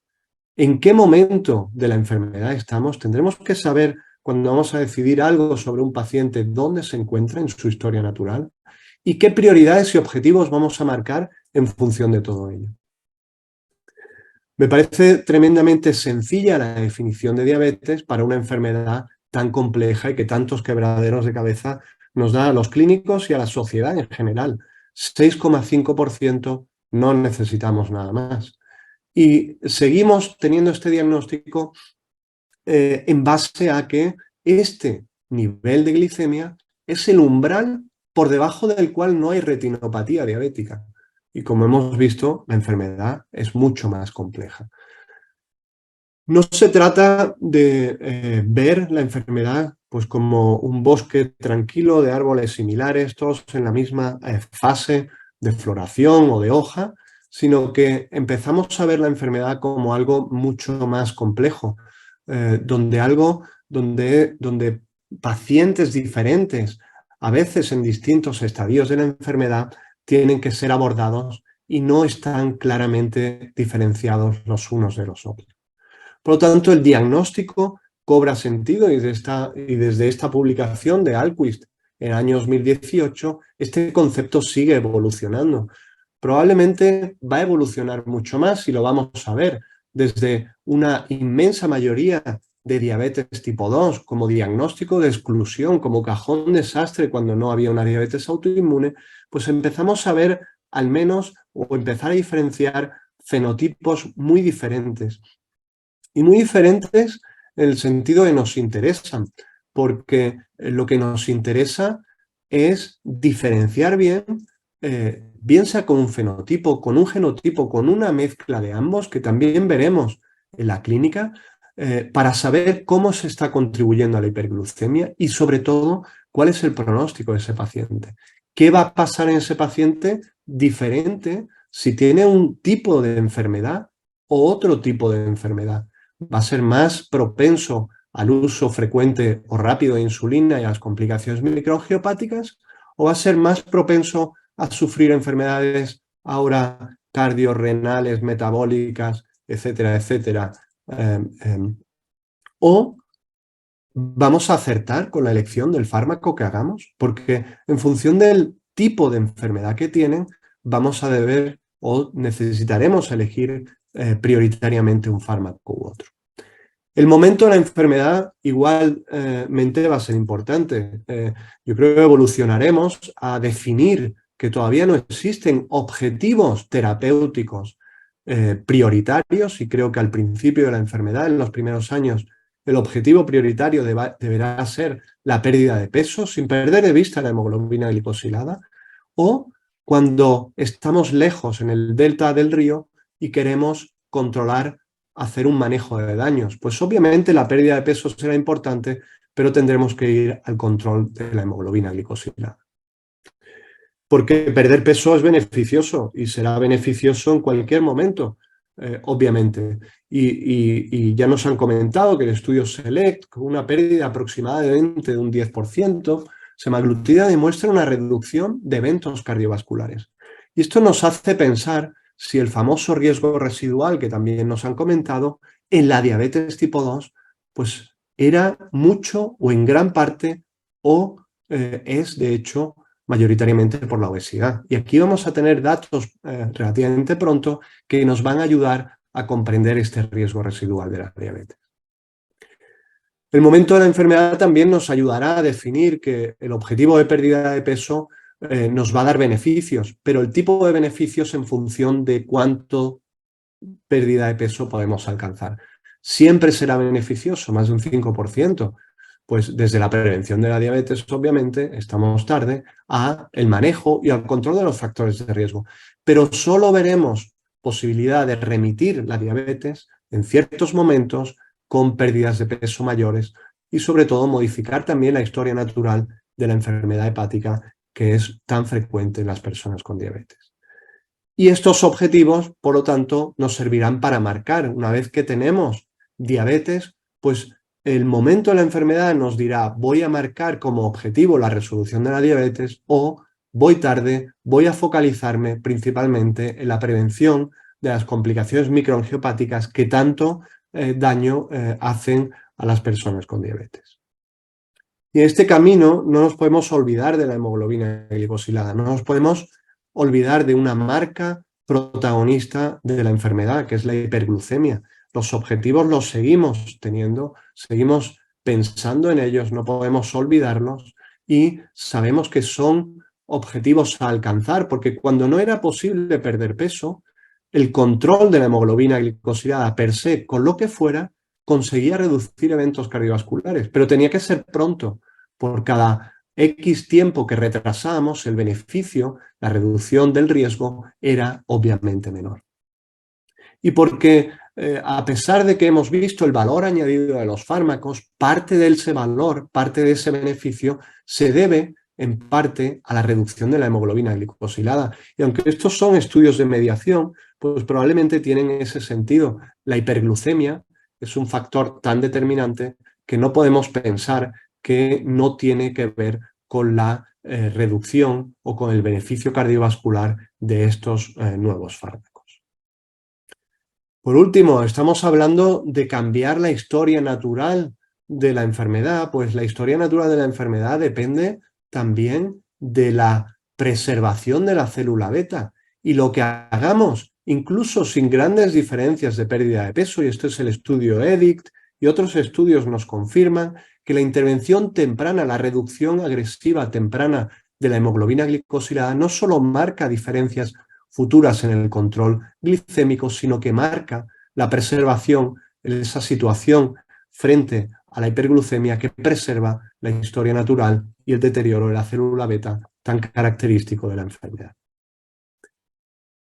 [SPEAKER 6] ¿En qué momento de la enfermedad estamos? Tendremos que saber, cuando vamos a decidir algo sobre un paciente, dónde se encuentra en su historia natural y qué prioridades y objetivos vamos a marcar en función de todo ello. Me parece tremendamente sencilla la definición de diabetes para una enfermedad tan compleja y que tantos quebraderos de cabeza nos da a los clínicos y a la sociedad en general. 6,5%, no necesitamos nada más. Y seguimos teniendo este diagnóstico en base a que este nivel de glicemia es el umbral por debajo del cual no hay retinopatía diabética. Y como hemos visto, la enfermedad es mucho más compleja. No se trata de ver la enfermedad pues, como un bosque tranquilo de árboles similares, todos en la misma fase de floración o de hoja, sino que empezamos a ver la enfermedad como algo mucho más complejo, donde pacientes diferentes, a veces en distintos estadios de la enfermedad, tienen que ser abordados y no están claramente diferenciados los unos de los otros. Por lo tanto, el diagnóstico cobra sentido y desde esta publicación de Ahlqvist en el año 2018, este concepto sigue evolucionando. Probablemente va a evolucionar mucho más y lo vamos a ver desde una inmensa mayoría de diabetes tipo 2 como diagnóstico de exclusión, como cajón desastre cuando no había una diabetes autoinmune, pues empezamos a ver al menos o empezar a diferenciar fenotipos muy diferentes. Y muy diferentes en el sentido de nos interesan, porque lo que nos interesa es diferenciar bien, bien sea con un fenotipo, con un genotipo, con una mezcla de ambos, que también veremos en la clínica para saber cómo se está contribuyendo a la hiperglucemia y, sobre todo, cuál es el pronóstico de ese paciente. ¿Qué va a pasar en ese paciente diferente si tiene un tipo de enfermedad o otro tipo de enfermedad? ¿Va a ser más propenso al uso frecuente o rápido de insulina y a las complicaciones microangiopáticas? ¿O va a ser más propenso a sufrir enfermedades ahora cardiorrenales, metabólicas, etcétera, etcétera? O vamos a acertar con la elección del fármaco que hagamos, porque en función del tipo de enfermedad que tienen, vamos a deber o necesitaremos elegir prioritariamente un fármaco u otro. El momento de la enfermedad igualmente va a ser importante. Yo creo que evolucionaremos a definir que todavía no existen objetivos terapéuticos prioritarios, y creo que al principio de la enfermedad, en los primeros años, el objetivo prioritario deberá ser la pérdida de peso, sin perder de vista la hemoglobina glicosilada, o cuando estamos lejos en el delta del río y queremos controlar, hacer un manejo de daños. Pues obviamente la pérdida de peso será importante, pero tendremos que ir al control de la hemoglobina glicosilada. Porque perder peso es beneficioso y será beneficioso en cualquier momento, obviamente. Y ya nos han comentado que el estudio SELECT, con una pérdida aproximadamente de un 10%, semaglutida demuestra una reducción de eventos cardiovasculares. Y esto nos hace pensar si el famoso riesgo residual, que también nos han comentado, en la diabetes tipo 2, pues era mucho o en gran parte o es, de hecho, mayoritariamente por la obesidad. Y aquí vamos a tener datos relativamente pronto que nos van a ayudar a comprender este riesgo residual de la diabetes. El momento de la enfermedad también nos ayudará a definir que el objetivo de pérdida de peso nos va a dar beneficios, pero el tipo de beneficios en función de cuánto pérdida de peso podemos alcanzar. Siempre será beneficioso, más de un 5%. Pues desde la prevención de la diabetes, obviamente, estamos tarde, a el manejo y al control de los factores de riesgo. Pero solo veremos posibilidad de remitir la diabetes en ciertos momentos con pérdidas de peso mayores y, sobre todo, modificar también la historia natural de la enfermedad hepática que es tan frecuente en las personas con diabetes. Y estos objetivos, por lo tanto, nos servirán para marcar, una vez que tenemos diabetes, pues el momento de la enfermedad nos dirá, voy a marcar como objetivo la resolución de la diabetes o voy tarde, voy a focalizarme principalmente en la prevención de las complicaciones microangiopáticas que tanto daño hacen a las personas con diabetes. Y en este camino no nos podemos olvidar de la hemoglobina glicosilada, no nos podemos olvidar de una marca protagonista de la enfermedad, que es la hiperglucemia. Los objetivos los seguimos teniendo, seguimos pensando en ellos, no podemos olvidarlos y sabemos que son objetivos a alcanzar, porque cuando no era posible perder peso, el control de la hemoglobina glicosilada per se, con lo que fuera, conseguía reducir eventos cardiovasculares, pero tenía que ser pronto. Por cada X tiempo que retrasábamos, el beneficio, la reducción del riesgo, era obviamente menor. Y porque a pesar de que hemos visto el valor añadido de los fármacos, parte de ese valor, parte de ese beneficio, se debe en parte a la reducción de la hemoglobina glicosilada. Y aunque estos son estudios de mediación, pues probablemente tienen ese sentido. La hiperglucemia es un factor tan determinante que no podemos pensar que no tiene que ver con la reducción o con el beneficio cardiovascular de estos nuevos fármacos. Por último, estamos hablando de cambiar la historia natural de la enfermedad, pues la historia natural de la enfermedad depende también de la preservación de la célula beta y lo que hagamos, incluso sin grandes diferencias de pérdida de peso, y esto es el estudio EDICT y otros estudios nos confirman que la intervención temprana, la reducción agresiva temprana de la hemoglobina glicosilada no solo marca diferencias futuras en el control glicémico, sino que marca la preservación en esa situación frente a la hiperglucemia que preserva la historia natural y el deterioro de la célula beta tan característico de la enfermedad.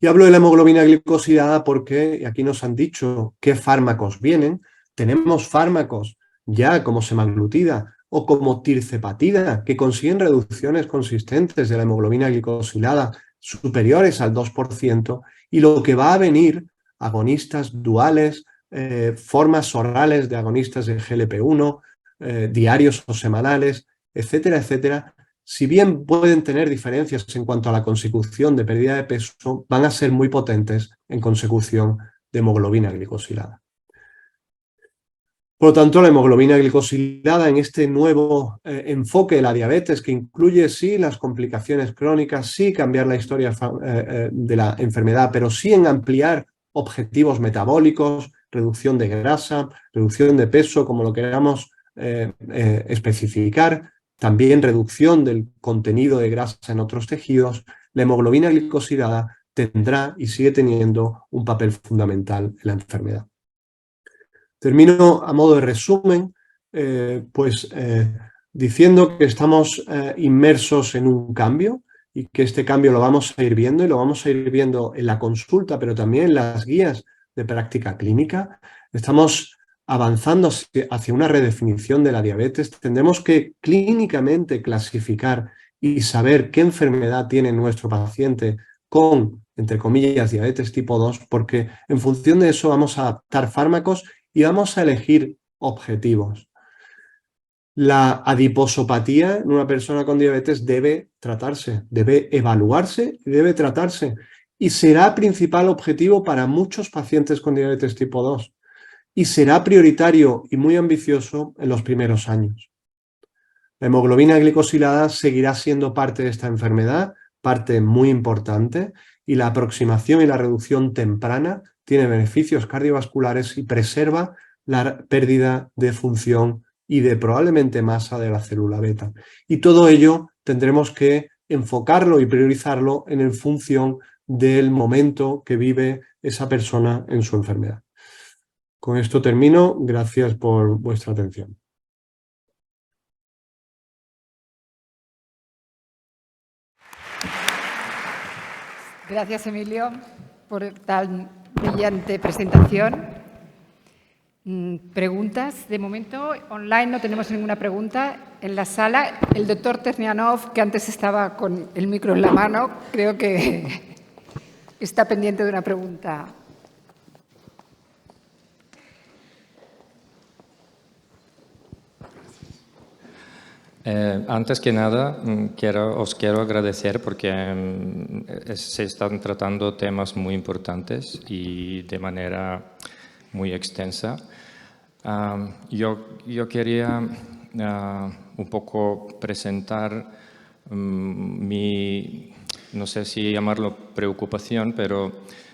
[SPEAKER 6] Y hablo de la hemoglobina glicosilada porque aquí nos han dicho qué fármacos vienen. Tenemos fármacos ya como semaglutida o como tirzepatida que consiguen reducciones consistentes de la hemoglobina glicosilada superiores al 2%, y lo que va a venir, agonistas duales, formas orales de agonistas de GLP-1, diarios o semanales, etcétera, etcétera. Si bien pueden tener diferencias en cuanto a la consecución de pérdida de peso, van a ser muy potentes en consecución de hemoglobina glicosilada. Por lo tanto, la hemoglobina glicosilada en este nuevo enfoque de la diabetes, que incluye sí las complicaciones crónicas, sí cambiar la historia de la enfermedad, pero sí en ampliar objetivos metabólicos, reducción de grasa, reducción de peso, como lo queramos especificar, también reducción del contenido de grasa en otros tejidos, la hemoglobina glicosilada tendrá y sigue teniendo un papel fundamental en la enfermedad. Termino a modo de resumen, diciendo que estamos inmersos en un cambio y que este cambio lo vamos a ir viendo, y lo vamos a ir viendo en la consulta, pero también en las guías de práctica clínica. Estamos avanzando hacia una redefinición de la diabetes. Tendremos que clínicamente clasificar y saber qué enfermedad tiene nuestro paciente con, entre comillas, diabetes tipo 2, porque en función de eso vamos a adaptar fármacos y vamos a elegir objetivos. La adiposopatía en una persona con diabetes debe tratarse, debe evaluarse y debe tratarse. Y será principal objetivo para muchos pacientes con diabetes tipo 2. Y será prioritario y muy ambicioso en los primeros años. La hemoglobina glicosilada seguirá siendo parte de esta enfermedad, parte muy importante, y la aproximación y la reducción temprana tiene beneficios cardiovasculares y preserva la pérdida de función y de probablemente masa de la célula beta. Y todo ello tendremos que enfocarlo y priorizarlo en función del momento que vive esa persona en su enfermedad. Con esto termino. Gracias por vuestra atención.
[SPEAKER 2] Gracias, Emilio, por tan brillante presentación. ¿Preguntas? De momento, online no tenemos ninguna pregunta. En la sala, el doctor Ternianov, que antes estaba con el micro en la mano, creo que está pendiente de una pregunta.
[SPEAKER 7] Antes que nada, os quiero agradecer porque se están tratando temas muy importantes y de manera muy extensa. Yo quería un poco presentar mi, no sé si llamarlo preocupación, pero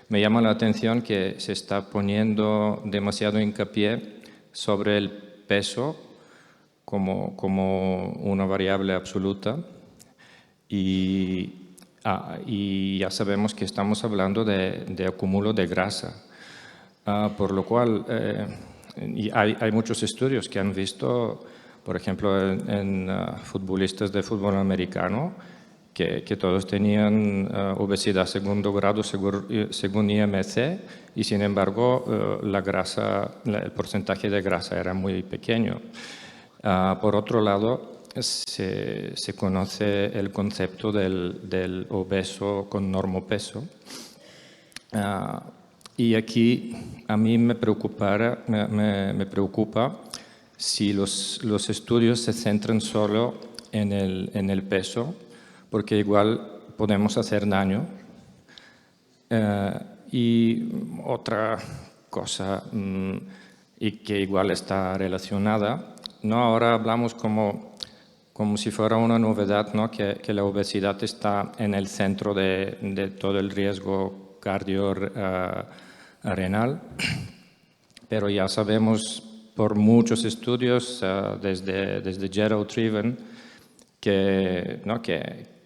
[SPEAKER 7] me llama la atención que se está poniendo demasiado hincapié sobre el peso como una variable absoluta, y ya sabemos que estamos hablando de acúmulo de grasa, por lo cual hay muchos estudios que han visto, por ejemplo, en futbolistas de fútbol americano, que todos tenían obesidad segundo grado según IMC, y sin embargo la grasa, el porcentaje de grasa era muy pequeño. Por otro lado, se conoce el concepto del obeso con normopeso. Y aquí a mí me preocupa si los estudios se centran solo en el peso, porque igual podemos hacer daño. Y otra cosa, y que igual está relacionada, ¿no? Ahora hablamos como si fuera una novedad, ¿no? que la obesidad está en el centro de todo el riesgo cardiorrenal, pero ya sabemos por muchos estudios, desde Gerald Triven, que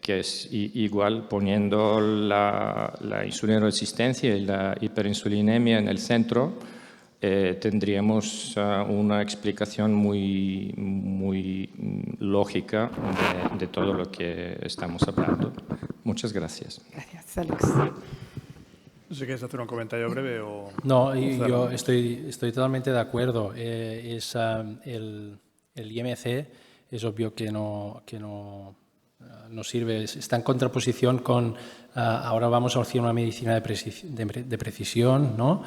[SPEAKER 7] es igual poniendo la insulinoresistencia y la hiperinsulinemia en el centro, tendríamos una explicación muy lógica de todo lo que estamos hablando. Muchas gracias.
[SPEAKER 2] Gracias, Alex.
[SPEAKER 1] No sé si quieres hacer un comentario breve o...
[SPEAKER 4] No, yo estoy totalmente de acuerdo. El IMC es obvio que no sirve, está en contraposición con ahora vamos hacia una medicina de precisión, ¿no?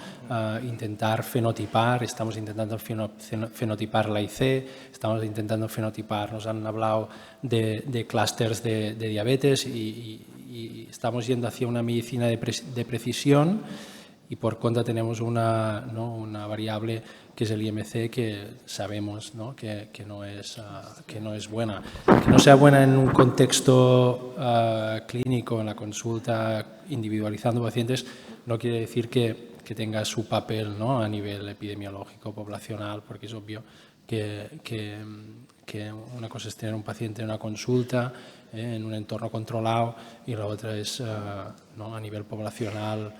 [SPEAKER 4] Intentar fenotipar, estamos intentando fenotipar la IC, estamos intentando fenotipar, nos han hablado de clústeres de diabetes y estamos yendo hacia una medicina de precisión. Y por contra tenemos una variable que es el IMC que sabemos, ¿no? que no es buena. Que no sea buena en un contexto clínico, en la consulta, individualizando pacientes, no quiere decir que tenga su papel, ¿no? A nivel epidemiológico, poblacional, porque es obvio que una cosa es tener un paciente en una consulta, en un entorno controlado, y la otra es ¿no? A nivel poblacional.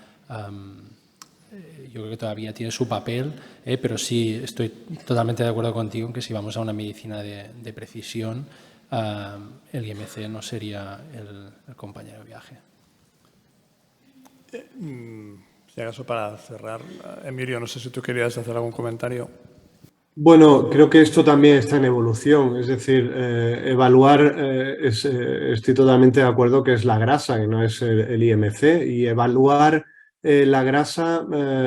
[SPEAKER 4] Yo creo que todavía tiene su papel, pero sí estoy totalmente de acuerdo contigo en que si vamos a una medicina de precisión, el IMC no sería el compañero de viaje.
[SPEAKER 1] Si acaso para cerrar, Emilio, no sé si tú querías hacer algún comentario.
[SPEAKER 6] Bueno, creo que esto también está en evolución, es decir, evaluar, estoy totalmente de acuerdo que es la grasa, que no es el IMC, y evaluar la grasa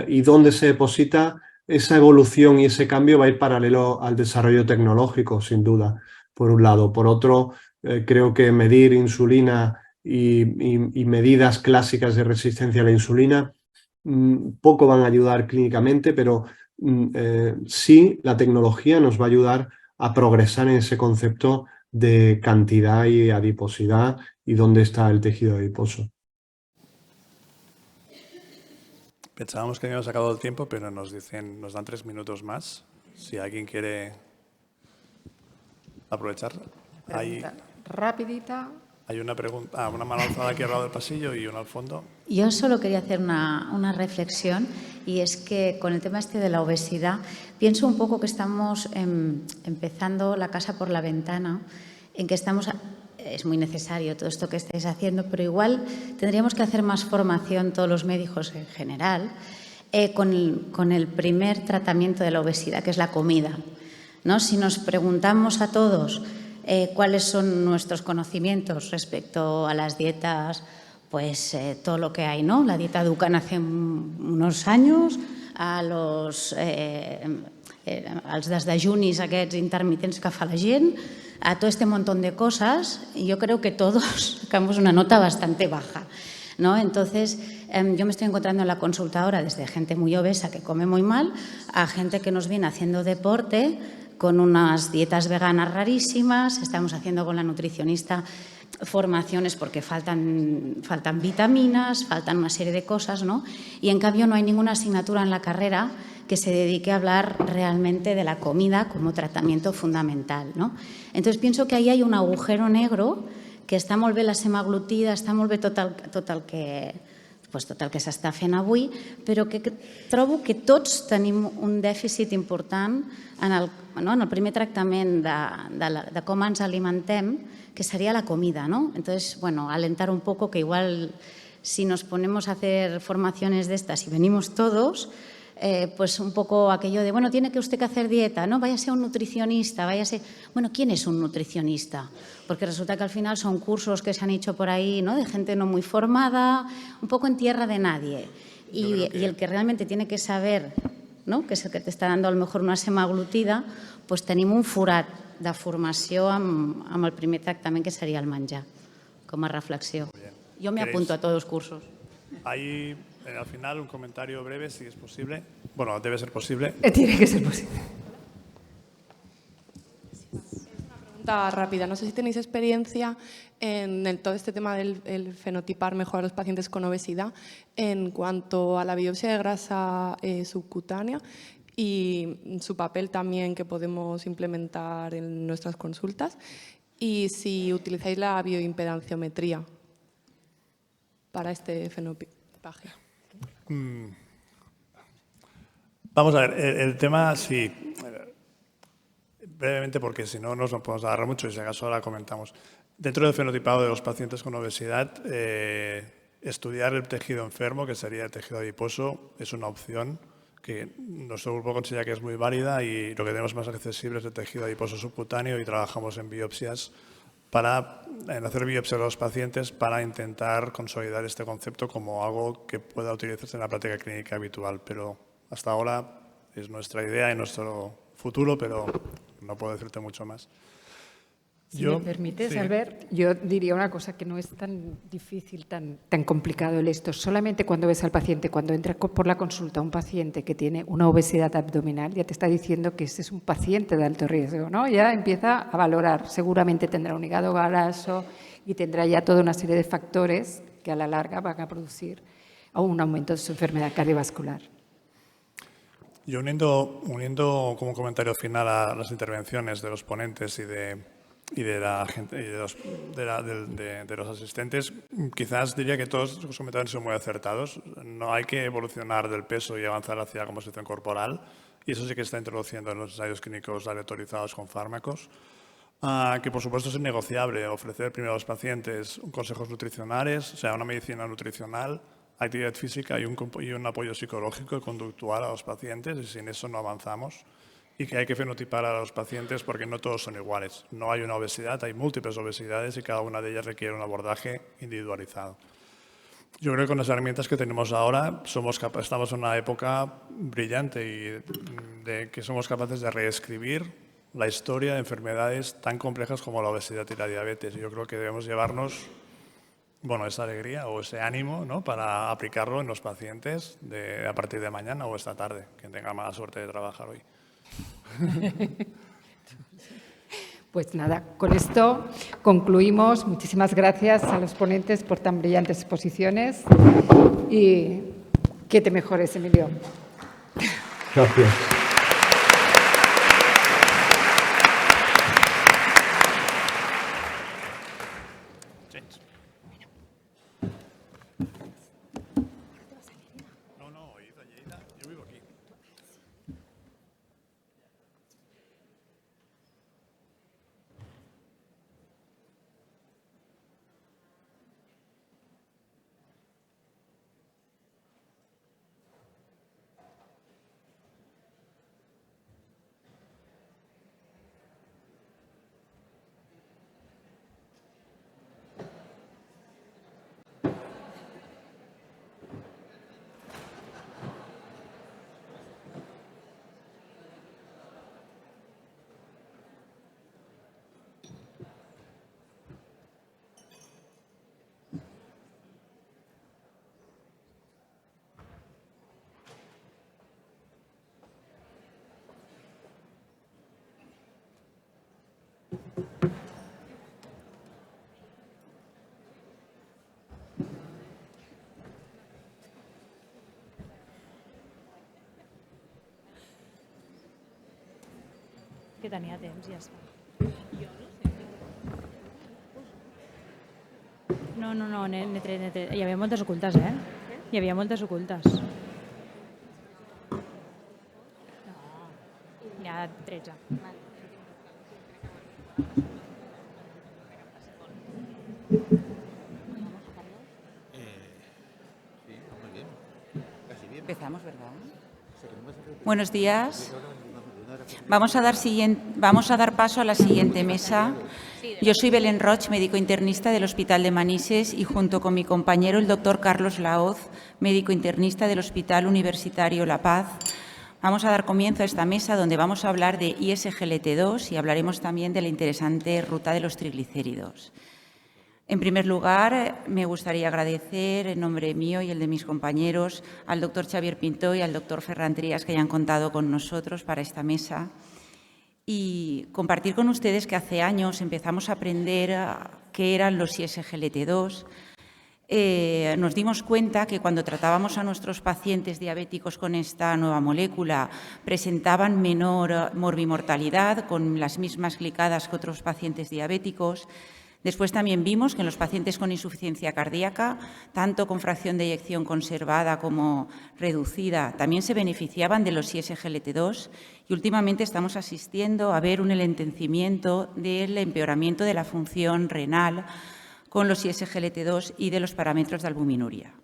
[SPEAKER 6] y dónde se deposita, esa evolución y ese cambio va a ir paralelo al desarrollo tecnológico, sin duda, por un lado. Por otro, creo que medir insulina y medidas clásicas de resistencia a la insulina poco van a ayudar clínicamente, pero sí, la tecnología nos va a ayudar a progresar en ese concepto de cantidad y adiposidad y dónde está el tejido adiposo.
[SPEAKER 1] Pensábamos que habíamos acabado el tiempo, pero nos dan 3 minutos más. Si alguien quiere aprovechar.
[SPEAKER 2] Rapidita.
[SPEAKER 1] Hay una pregunta, una mano alzada aquí al lado del pasillo y una al fondo.
[SPEAKER 8] Yo solo quería hacer una reflexión, y es que con el tema este de la obesidad pienso un poco que estamos empezando la casa por la ventana, en que es muy necesario todo esto que estáis haciendo, pero igual tendríamos que hacer más formación todos los médicos en general con el primer tratamiento de la obesidad, que es la comida, ¿no? Si nos preguntamos a todos cuáles son nuestros conocimientos respecto a las dietas, pues todo lo que hay, ¿no? La dieta Dukan hace unos años, als desdejunis aquests intermitents que fa la gent, a todo este montón de cosas, yo creo que todos sacamos una nota bastante baja, ¿no? Entonces, yo me estoy encontrando en la consulta ahora desde gente muy obesa que come muy mal a gente que nos viene haciendo deporte con unas dietas veganas rarísimas. Estamos haciendo con la nutricionista formaciones porque faltan vitaminas, faltan una serie de cosas, ¿no? Y en cambio no hay ninguna asignatura en la carrera que se dedique a hablar realmente de la comida como tratamiento fundamental, ¿no? Entonces pienso que ahí hay un agujero negro que està molt bé la semaglutida, està molt bé tot el que s'està fent avui, però que trobo que tots tenim un dèficit important en el primer tractament de com ens alimentem, que sería la comida, ¿no? Entonces, bueno, alentar un poco que igual si nos ponemos a hacer formaciones de estas y venimos todos, pues un poco aquello de, bueno, tiene que usted que hacer dieta, ¿no? Váyase a un nutricionista, váyase... Bueno, ¿quién es un nutricionista? Porque resulta que al final son cursos que se han hecho por ahí, ¿no? De gente no muy formada, un poco en tierra de nadie. Y el que realmente tiene que saber, ¿no? Que es el que te está dando a lo mejor una semaglutida, pues tenim un forat de formació amb el primer tractament, que seria el menjar, com a reflexió. Jo me apunto a tots els cursos.
[SPEAKER 1] Hay al final un comentario breve, si es posible. Bueno, debe ser posible.
[SPEAKER 2] Tiene que ser posible.
[SPEAKER 9] Una pregunta rápida. No sé si tenéis experiencia en todo este tema del fenotipar mejor a los pacientes con obesidad en cuanto a la biopsia de grasa subcutánea y su papel también que podemos implementar en nuestras consultas, y si utilizáis la bioimpedanciometría para este fenotipaje.
[SPEAKER 1] Vamos a ver, el tema sí, brevemente porque si no nos podemos agarrar mucho y si acaso ahora comentamos. Dentro del fenotipado de los pacientes con obesidad Estudiar el tejido enfermo, que sería el tejido adiposo, es una opción que nuestro grupo considera que es muy válida, y lo que tenemos más accesible es el tejido adiposo subcutáneo, y trabajamos en biopsias en hacer biopsias a los pacientes para intentar consolidar este concepto como algo que pueda utilizarse en la práctica clínica habitual. Pero hasta ahora es nuestra idea y nuestro futuro, pero no puedo decirte mucho más.
[SPEAKER 2] Si me permites, sí. Albert, yo diría una cosa, que no es tan difícil, tan complicado esto. Solamente cuando ves al paciente, cuando entra por la consulta un paciente que tiene una obesidad abdominal, ya te está diciendo que este es un paciente de alto riesgo, ¿no? Ya empieza a valorar. Seguramente tendrá un hígado graso y tendrá ya toda una serie de factores que a la larga van a producir un aumento de su enfermedad cardiovascular.
[SPEAKER 1] Yo uniendo como comentario final a las intervenciones de los ponentes y de la gente y de los asistentes, quizás diría que todos los comentarios son muy acertados. No hay que evolucionar del peso y avanzar hacia la composición corporal, y eso sí que está introduciendo en los ensayos clínicos aleatorizados con fármacos, que por supuesto es innegociable ofrecer primero a los pacientes consejos nutricionales, o sea, una medicina nutricional, actividad física y un apoyo psicológico y conductual a los pacientes, y sin eso no avanzamos. Y que hay que fenotipar a los pacientes porque no todos son iguales. No hay una obesidad, hay múltiples obesidades, y cada una de ellas requiere un abordaje individualizado. Yo creo que con las herramientas que tenemos ahora estamos en una época brillante, y de que somos capaces de reescribir la historia de enfermedades tan complejas como la obesidad y la diabetes. Yo creo que debemos llevarnos esa alegría o ese ánimo, ¿no?, para aplicarlo en los pacientes a partir de mañana o esta tarde, quien tenga mala suerte de trabajar hoy.
[SPEAKER 2] Pues nada, con esto concluimos. Muchísimas gracias a los ponentes por tan brillantes exposiciones, y que te mejores, Emilio.
[SPEAKER 6] Gracias.
[SPEAKER 10] Que tenia temps, ja està. No, n'he tret. Hi havia moltes ocultes, eh? Hi havia moltes ocultes. No, n'hi ha 13.
[SPEAKER 11] Empezamos, ¿verdad? Buenos días. Vamos a dar paso a la siguiente mesa. Yo soy Belén Roig, médico internista del Hospital de Manises, y junto con mi compañero, el doctor Carlos Laoz, médico internista del Hospital Universitario La Paz, vamos a dar comienzo a esta mesa donde vamos a hablar de ISGLT2 y hablaremos también de la interesante ruta de los triglicéridos. En primer lugar, me gustaría agradecer en nombre mío y el de mis compañeros al doctor Xavier Pintó y al doctor Ferran Trias que hayan contado con nosotros para esta mesa, y compartir con ustedes que hace años empezamos a aprender qué eran los ISGLT2. Nos dimos cuenta que cuando tratábamos a nuestros pacientes diabéticos con esta nueva molécula presentaban menor morbimortalidad, con las mismas glicadas que otros pacientes diabéticos. Después también vimos que en los pacientes con insuficiencia cardíaca, tanto con fracción de eyección conservada como reducida, también se beneficiaban de los ISGLT2, y últimamente estamos asistiendo a ver un enlentecimiento del empeoramiento de la función renal con los ISGLT2 y de los parámetros de albuminuria.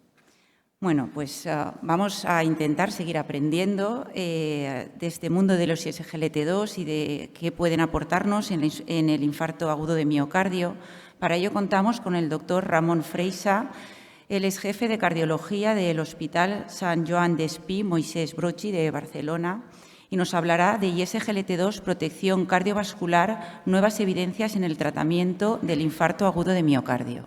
[SPEAKER 11] Bueno, pues vamos a intentar seguir aprendiendo de este mundo de los ISGLT2 y de qué pueden aportarnos en el infarto agudo de miocardio. Para ello contamos con el doctor Ramón Freixa. Él es jefe de cardiología del Hospital Sant Joan d'Espí Moisès Brocchi de Barcelona y nos hablará de ISGLT2, protección cardiovascular, nuevas evidencias en el tratamiento del infarto agudo de miocardio.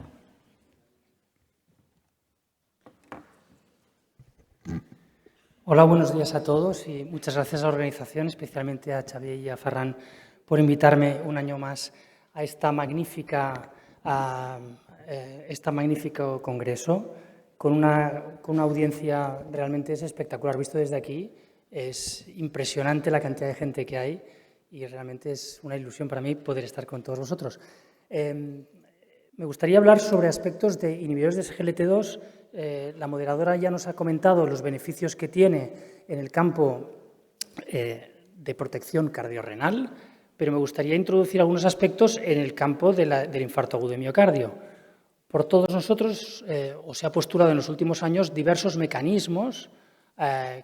[SPEAKER 12] Hola, buenos días a todos y muchas gracias a la organización, especialmente a Xavier y a Ferran, por invitarme un año más a este magnífico congreso con una audiencia realmente espectacular. Visto desde aquí, es impresionante la cantidad de gente que hay y realmente es una ilusión para mí poder estar con todos vosotros. Me gustaría hablar sobre aspectos de inhibidores de SGLT2. La moderadora ya nos ha comentado los beneficios que tiene en el campo de protección cardiorrenal, pero me gustaría introducir algunos aspectos en el campo del infarto agudo de miocardio. Por todos nosotros, se ha postulado en los últimos años diversos mecanismos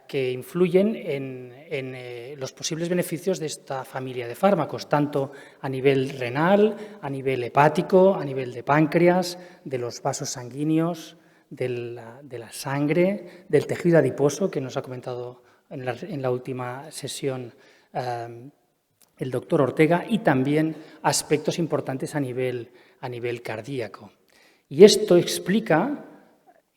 [SPEAKER 12] que influyen en los posibles beneficios de esta familia de fármacos, tanto a nivel renal, a nivel hepático, a nivel de páncreas, de los vasos sanguíneos, de la sangre, del tejido adiposo, que nos ha comentado en la última sesión el doctor Ortega, y también aspectos importantes a nivel cardíaco. Y esto explica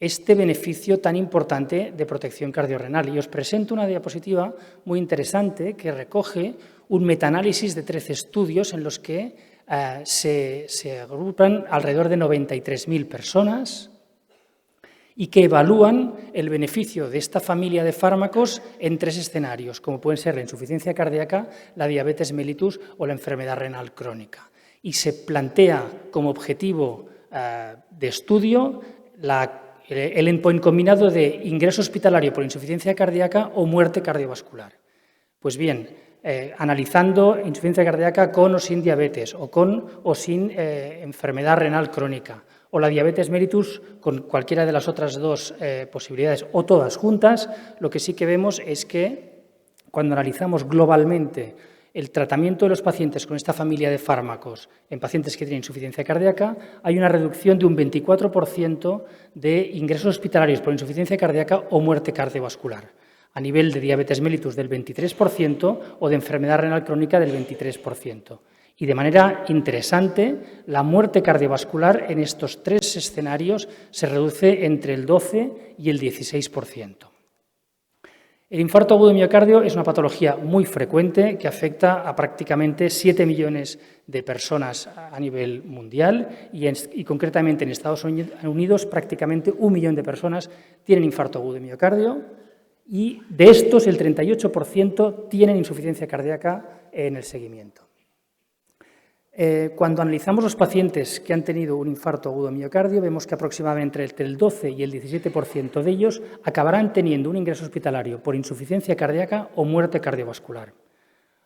[SPEAKER 12] este beneficio tan importante de protección cardiorrenal. Y os presento una diapositiva muy interesante que recoge un metaanálisis de 13 estudios en los que se agrupan alrededor de 93.000 personas y que evalúan el beneficio de esta familia de fármacos en 3 escenarios, como pueden ser la insuficiencia cardíaca, la diabetes mellitus o la enfermedad renal crónica. Y se plantea como objetivo de estudio el endpoint combinado de ingreso hospitalario por insuficiencia cardíaca o muerte cardiovascular. Pues bien, analizando insuficiencia cardíaca con o sin diabetes, o con o sin enfermedad renal crónica, o la diabetes mellitus con cualquiera de las otras dos posibilidades, o todas juntas, lo que sí que vemos es que cuando analizamos globalmente el tratamiento de los pacientes con esta familia de fármacos en pacientes que tienen insuficiencia cardíaca, hay una reducción de un 24% de ingresos hospitalarios por insuficiencia cardíaca o muerte cardiovascular, a nivel de diabetes mellitus del 23% o de enfermedad renal crónica del 23%. Y de manera interesante, la muerte cardiovascular en estos 3 escenarios se reduce entre el 12 y el 16%. El infarto agudo de miocardio es una patología muy frecuente que afecta a prácticamente 7 millones de personas a nivel mundial y concretamente en Estados Unidos prácticamente 1 millón de personas tienen infarto agudo de miocardio y de estos el 38% tienen insuficiencia cardíaca en el seguimiento. Cuando analizamos los pacientes que han tenido un infarto agudo de miocardio, vemos que aproximadamente entre el 12 y el 17% de ellos acabarán teniendo un ingreso hospitalario por insuficiencia cardíaca o muerte cardiovascular.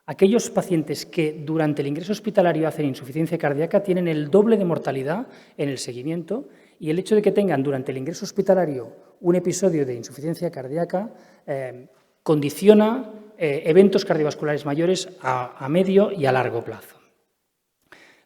[SPEAKER 12] Aquellos pacientes que durante el ingreso hospitalario hacen insuficiencia cardíaca tienen el doble de mortalidad en el seguimiento y el hecho de que tengan durante el ingreso hospitalario un episodio de insuficiencia cardíaca condiciona eventos cardiovasculares mayores a medio y a largo plazo.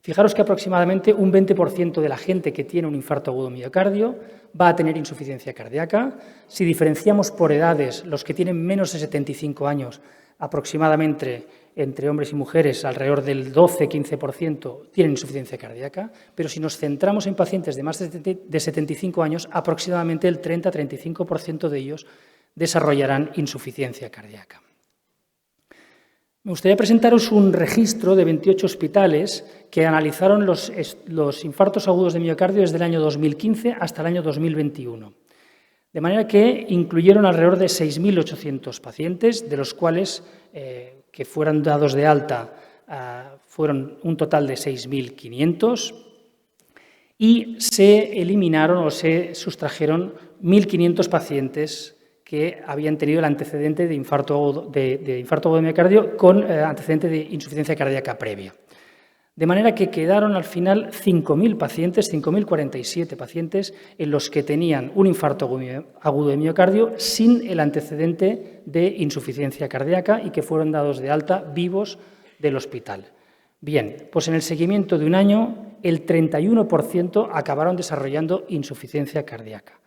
[SPEAKER 12] Fijaros que aproximadamente un 20% de la gente que tiene un infarto agudo de miocardio va a tener insuficiencia cardíaca. Si diferenciamos por edades, los que tienen menos de 75 años, aproximadamente entre hombres y mujeres, alrededor del 12-15% tienen insuficiencia cardíaca, pero si nos centramos en pacientes de más de 75 años, aproximadamente el 30-35% de ellos desarrollarán insuficiencia cardíaca. Me gustaría presentaros un registro de 28 hospitales que analizaron los infartos agudos de miocardio desde el año 2015 hasta el año 2021. De manera que incluyeron alrededor de 6.800 pacientes, de los cuales que fueran dados de alta fueron un total de 6.500 y se eliminaron o se sustrajeron 1.500 pacientes que habían tenido el antecedente de infarto agudo de miocardio con antecedente de insuficiencia cardíaca previa. De manera que quedaron al final 5.000 pacientes, 5.047 pacientes, en los que tenían un infarto agudo de miocardio sin el antecedente de insuficiencia cardíaca y que fueron dados de alta vivos del hospital. Bien, pues en el seguimiento de un año, el 31% acabaron desarrollando insuficiencia cardíaca.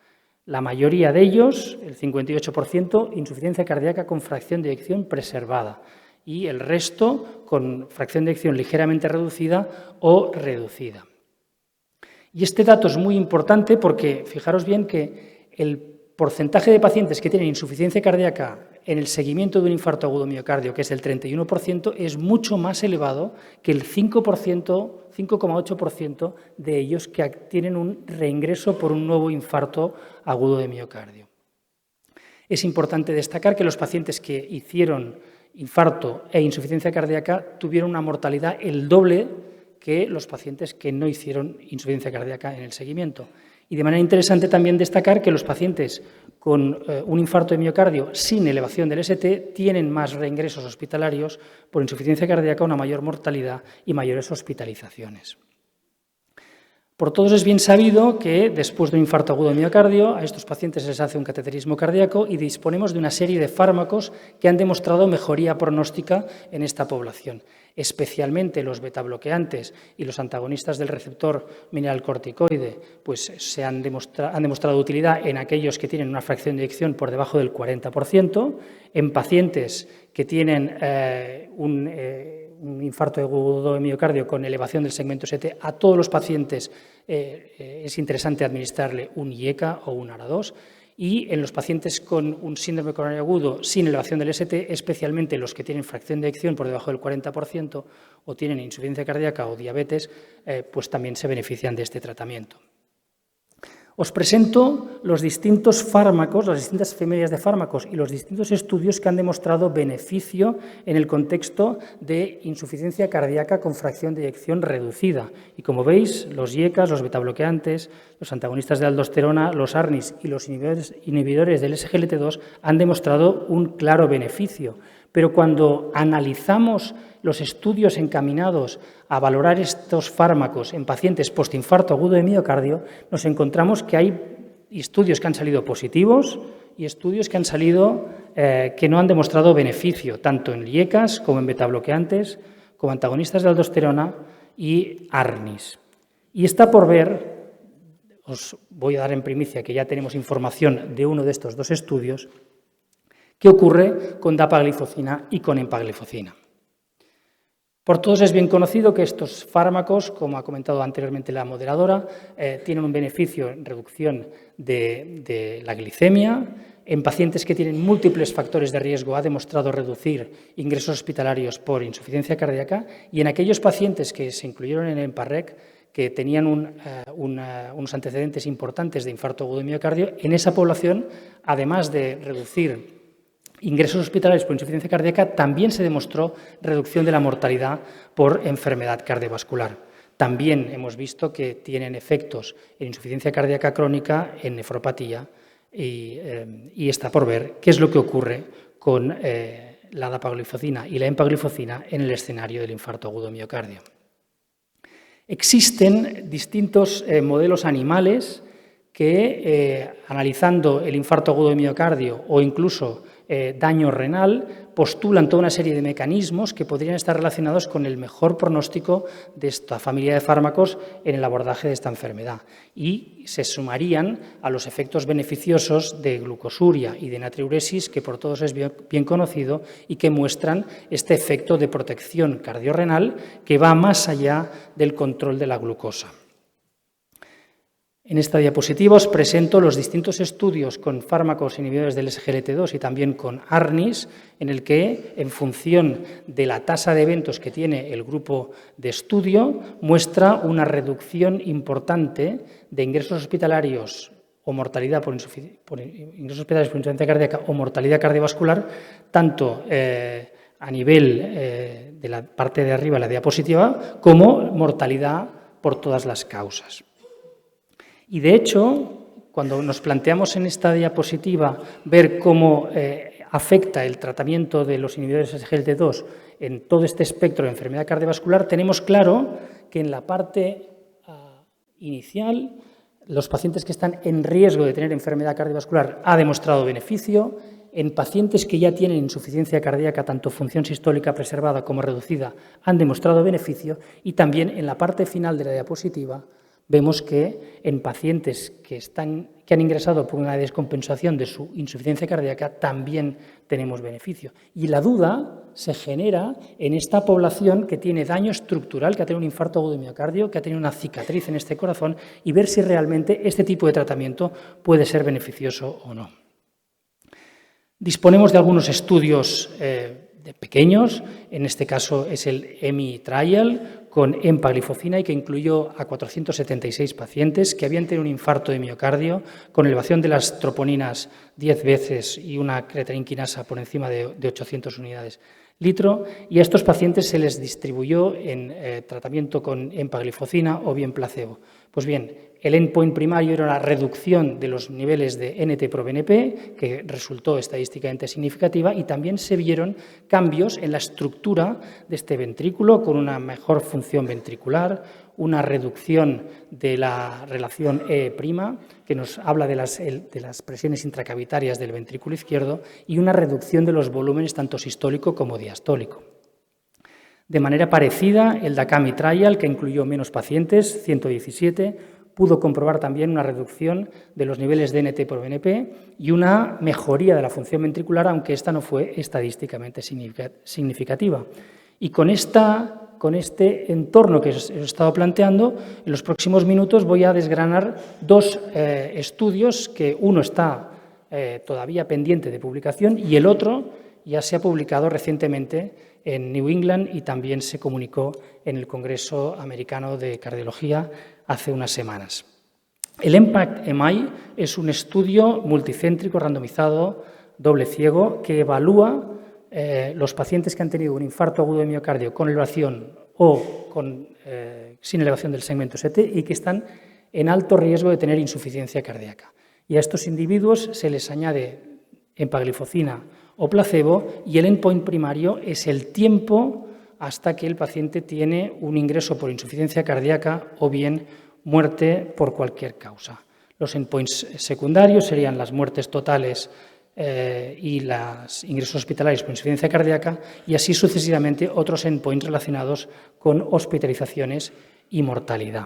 [SPEAKER 12] La mayoría de ellos, el 58%, insuficiencia cardíaca con fracción de eyección preservada y el resto con fracción de eyección ligeramente reducida o reducida. Y este dato es muy importante porque fijaros bien que el porcentaje de pacientes que tienen insuficiencia cardíaca en el seguimiento de un infarto agudo miocardio, que es el 31%, es mucho más elevado que el 5,8% de ellos que tienen un reingreso por un nuevo infarto agudo de miocardio. Es importante destacar que los pacientes que hicieron infarto e insuficiencia cardíaca tuvieron una mortalidad el doble que los pacientes que no hicieron insuficiencia cardíaca en el seguimiento. Y de manera interesante también destacar que los pacientes con un infarto de miocardio sin elevación del ST tienen más reingresos hospitalarios por insuficiencia cardíaca, una mayor mortalidad y mayores hospitalizaciones. Por todos es bien sabido que después de un infarto agudo de miocardio a estos pacientes se les hace un cateterismo cardíaco y disponemos de una serie de fármacos que han demostrado mejoría pronóstica en esta población, especialmente los betabloqueantes y los antagonistas del receptor mineralcorticoide, pues han demostrado utilidad en aquellos que tienen una fracción de eyección por debajo del 40%, en pacientes que tienen un infarto agudo de miocardio con elevación del segmento ST. A todos los pacientes es interesante administrarle un IECA o un ARA2, y en los pacientes con un síndrome coronario agudo sin elevación del ST, especialmente los que tienen fracción de eyección por debajo del 40% o tienen insuficiencia cardíaca o diabetes, pues también se benefician de este tratamiento. Os presento los distintos fármacos, las distintas familias de fármacos y los distintos estudios que han demostrado beneficio en el contexto de insuficiencia cardíaca con fracción de eyección reducida. Y como veis, los IECAs, los betabloqueantes, los antagonistas de aldosterona, los ARNIs y los inhibidores del SGLT2 han demostrado un claro beneficio. Pero cuando analizamos los estudios encaminados a valorar estos fármacos en pacientes postinfarto agudo de miocardio, nos encontramos que hay estudios que han salido positivos y estudios que han salido que no han demostrado beneficio, tanto en IECAs como en betabloqueantes, como antagonistas de aldosterona y ARNIs. Y está por ver, os voy a dar en primicia que ya tenemos información de uno de estos dos estudios, qué ocurre con dapagliflozina y con empagliflozina. Por todos es bien conocido que estos fármacos, como ha comentado anteriormente la moderadora, tienen un beneficio en reducción de la glicemia. En pacientes que tienen múltiples factores de riesgo ha demostrado reducir ingresos hospitalarios por insuficiencia cardíaca, y en aquellos pacientes que se incluyeron en el EMPA-REC, que tenían unos antecedentes importantes de infarto agudo de miocardio, en esa población, además de reducir ingresos hospitalarios por insuficiencia cardíaca, también se demostró reducción de la mortalidad por enfermedad cardiovascular. También hemos visto que tienen efectos en insuficiencia cardíaca crónica, en nefropatía, y está por ver qué es lo que ocurre con la dapagliflozina y la empagliflozina en el escenario del infarto agudo de miocardio. Existen distintos modelos animales que, analizando el infarto agudo de miocardio o incluso daño renal, postulan toda una serie de mecanismos que podrían estar relacionados con el mejor pronóstico de esta familia de fármacos en el abordaje de esta enfermedad, y se sumarían a los efectos beneficiosos de glucosuria y de natriuresis, que por todos es bien conocido y que muestran este efecto de protección cardiorrenal que va más allá del control de la glucosa. En esta diapositiva os presento los distintos estudios con fármacos inhibidores del SGLT2 y también con ARNIs, en el que, en función de la tasa de eventos que tiene el grupo de estudio, muestra una reducción importante de ingresos hospitalarios o mortalidad por ingresos hospitalarios por insuficiencia cardíaca o mortalidad cardiovascular, tanto a nivel de la parte de arriba de la diapositiva, como mortalidad por todas las causas. Y de hecho, cuando nos planteamos en esta diapositiva ver cómo afecta el tratamiento de los inhibidores SGLT2 en todo este espectro de enfermedad cardiovascular, tenemos claro que en la parte inicial, los pacientes que están en riesgo de tener enfermedad cardiovascular ha demostrado beneficio. En pacientes que ya tienen insuficiencia cardíaca, tanto función sistólica preservada como reducida, han demostrado beneficio. Y también en la parte final de la diapositiva vemos que en pacientes que han ingresado por una descompensación de su insuficiencia cardíaca también tenemos beneficio. Y la duda se genera en esta población que tiene daño estructural, que ha tenido un infarto agudo de miocardio, que ha tenido una cicatriz en este corazón, y ver si realmente este tipo de tratamiento puede ser beneficioso o no. Disponemos de algunos estudios pequeños, en este caso es el EMI Trial con empagliflozina y que incluyó a 476 pacientes que habían tenido un infarto de miocardio con elevación de las troponinas 10 veces y una creatinina quinasa por encima de 800 unidades litro, y a estos pacientes se les distribuyó en tratamiento con empagliflozina o bien placebo. Pues bien, el endpoint primario era la reducción de los niveles de NT-proBNP, que resultó estadísticamente significativa, y también se vieron cambios en la estructura de este ventrículo, con una mejor función ventricular, una reducción de la relación E', que nos habla de las presiones intracavitarias del ventrículo izquierdo, y una reducción de los volúmenes tanto sistólico como diastólico. De manera parecida, el DACAMI Trial, que incluyó menos pacientes, 117, pudo comprobar también una reducción de los niveles de NT-proBNP y una mejoría de la función ventricular, aunque esta no fue estadísticamente significativa. Y con este entorno que os he estado planteando, en los próximos minutos voy a desgranar dos estudios, que uno está todavía pendiente de publicación y el otro ya se ha publicado recientemente en New England y también se comunicó en el Congreso Americano de Cardiología hace unas semanas. El EMPACT-MI es un estudio multicéntrico randomizado doble ciego que evalúa los pacientes que han tenido un infarto agudo de miocardio con elevación o sin elevación del segmento ST y que están en alto riesgo de tener insuficiencia cardíaca. Y a estos individuos se les añade empagliflozina o placebo y el endpoint primario es el tiempo hasta que el paciente tiene un ingreso por insuficiencia cardíaca o bien muerte por cualquier causa. Los endpoints secundarios serían las muertes totales y los ingresos hospitalarios por insuficiencia cardíaca y así sucesivamente otros endpoints relacionados con hospitalizaciones y mortalidad.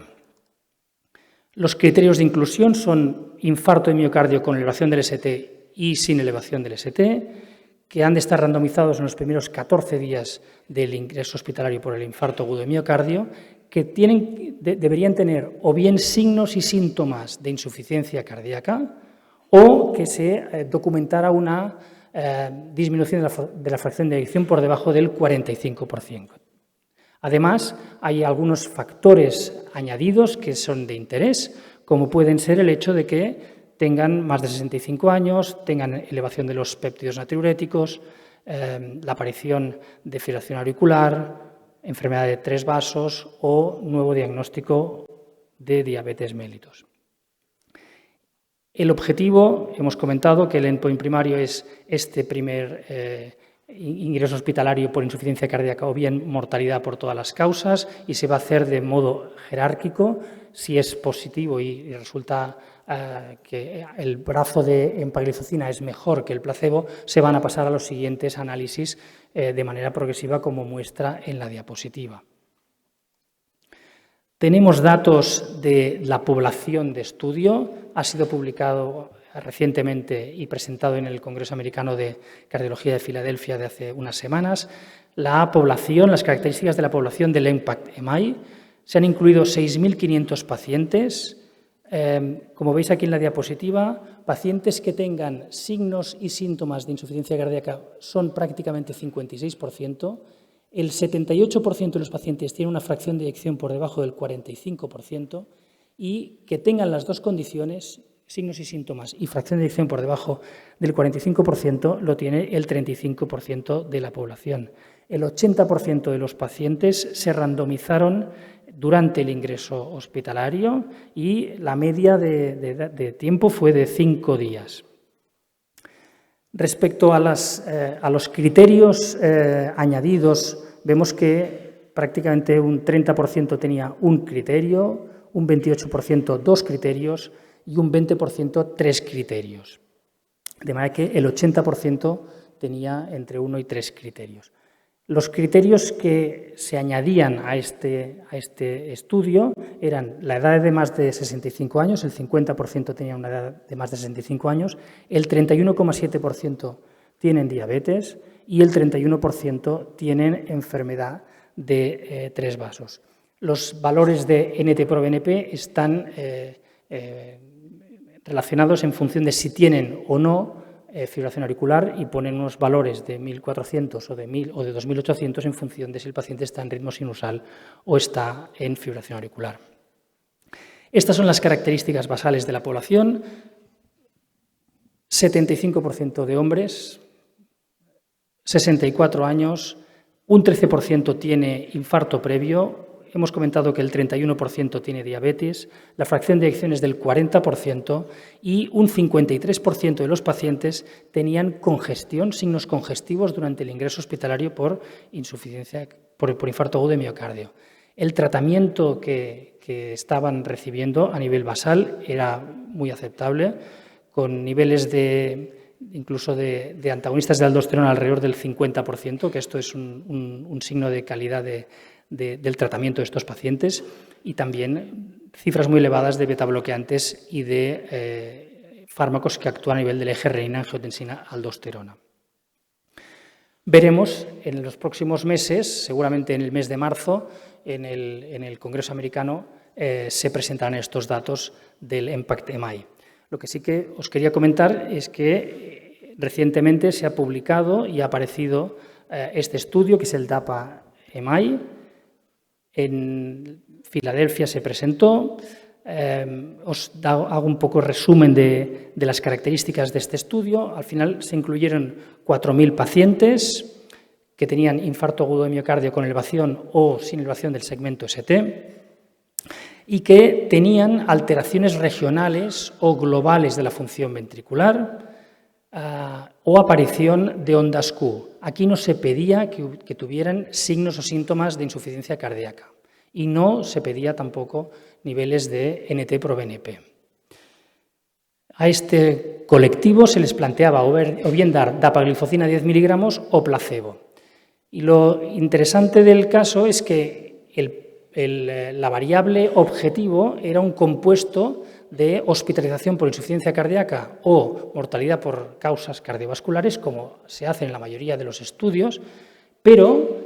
[SPEAKER 12] Los criterios de inclusión son infarto de miocardio con elevación del ST y sin elevación del ST, que han de estar randomizados en los primeros 14 días del ingreso hospitalario por el infarto agudo de miocardio, que deberían tener o bien signos y síntomas de insuficiencia cardíaca o que se documentara una disminución de la fracción de eyección por debajo del 45%. Además, hay algunos factores añadidos que son de interés, como pueden ser el hecho de que tengan más de 65 años, tengan elevación de los péptidos natriuréticos, la aparición de fibrilación auricular, enfermedad de 3 vasos o nuevo diagnóstico de diabetes mellitus. El objetivo, hemos comentado que el endpoint primario es este primer ingreso hospitalario por insuficiencia cardíaca o bien mortalidad por todas las causas y se va a hacer de modo jerárquico. Si es positivo y resulta que el brazo de empagliflozina es mejor que el placebo, se van a pasar a los siguientes análisis de manera progresiva, como muestra en la diapositiva. Tenemos datos de la población de estudio, ha sido publicado recientemente y presentado en el Congreso Americano de Cardiología de Filadelfia de hace unas semanas. La población, las características de la población del EMPACT-MI, se han incluido 6.500 pacientes. Como veis aquí en la diapositiva, pacientes que tengan signos y síntomas de insuficiencia cardíaca son prácticamente 56%. El 78% de los pacientes tienen una fracción de eyección por debajo del 45% y que tengan las dos condiciones, signos y síntomas y fracción de eyección por debajo del 45%, lo tiene el 35% de la población. El 80% de los pacientes se randomizaron durante el ingreso hospitalario y la media de tiempo fue de 5 días. Respecto a los criterios añadidos, vemos que prácticamente un 30% tenía un criterio, un 28% dos criterios y un 20% tres criterios. De manera que el 80% tenía entre 1 y 3 criterios. Los criterios que se añadían a este estudio eran la edad de más de 65 años, el 50% tenía una edad de más de 65 años, el 31,7% tienen diabetes y el 31% tienen enfermedad de 3 vasos. Los valores de NT-proBNP están relacionados en función de si tienen o no fibrilación auricular y ponen unos valores de 1.400 o de 1.000 o de 2.800 en función de si el paciente está en ritmo sinusal o está en fibrilación auricular. Estas son las características basales de la población. 75% de hombres, 64 años, un 13% tiene infarto previo. Hemos comentado que el 31% tiene diabetes, la fracción de eyección es del 40% y un 53% de los pacientes tenían congestión, signos congestivos durante el ingreso hospitalario por insuficiencia, por infarto agudo de miocardio. El tratamiento que estaban recibiendo a nivel basal era muy aceptable, con niveles incluso de antagonistas de aldosterona alrededor del 50%, que esto es un signo de calidad del tratamiento de estos pacientes, y también cifras muy elevadas de betabloqueantes y de fármacos que actúan a nivel del eje renina-angiotensina-aldosterona. Veremos en los próximos meses, seguramente en el mes de marzo, en el Congreso americano, se presentarán estos datos del EMPACT-MI. Lo que sí que os quería comentar es que recientemente se ha publicado y ha aparecido este estudio, que es el DAPA-MI. En Filadelfia se presentó. Os hago un poco resumen de las características de este estudio. Al final se incluyeron 4.000 pacientes que tenían infarto agudo de miocardio con elevación o sin elevación del segmento ST y que tenían alteraciones regionales o globales de la función ventricular o aparición de ondas Q. Aquí no se pedía que tuvieran signos o síntomas de insuficiencia cardíaca y no se pedía tampoco niveles de NT-proBNP. A este colectivo se les planteaba o bien dar dapagliflozina 10 miligramos o placebo. Y lo interesante del caso es que la variable objetivo era un compuesto de hospitalización por insuficiencia cardíaca o mortalidad por causas cardiovasculares, como se hace en la mayoría de los estudios, pero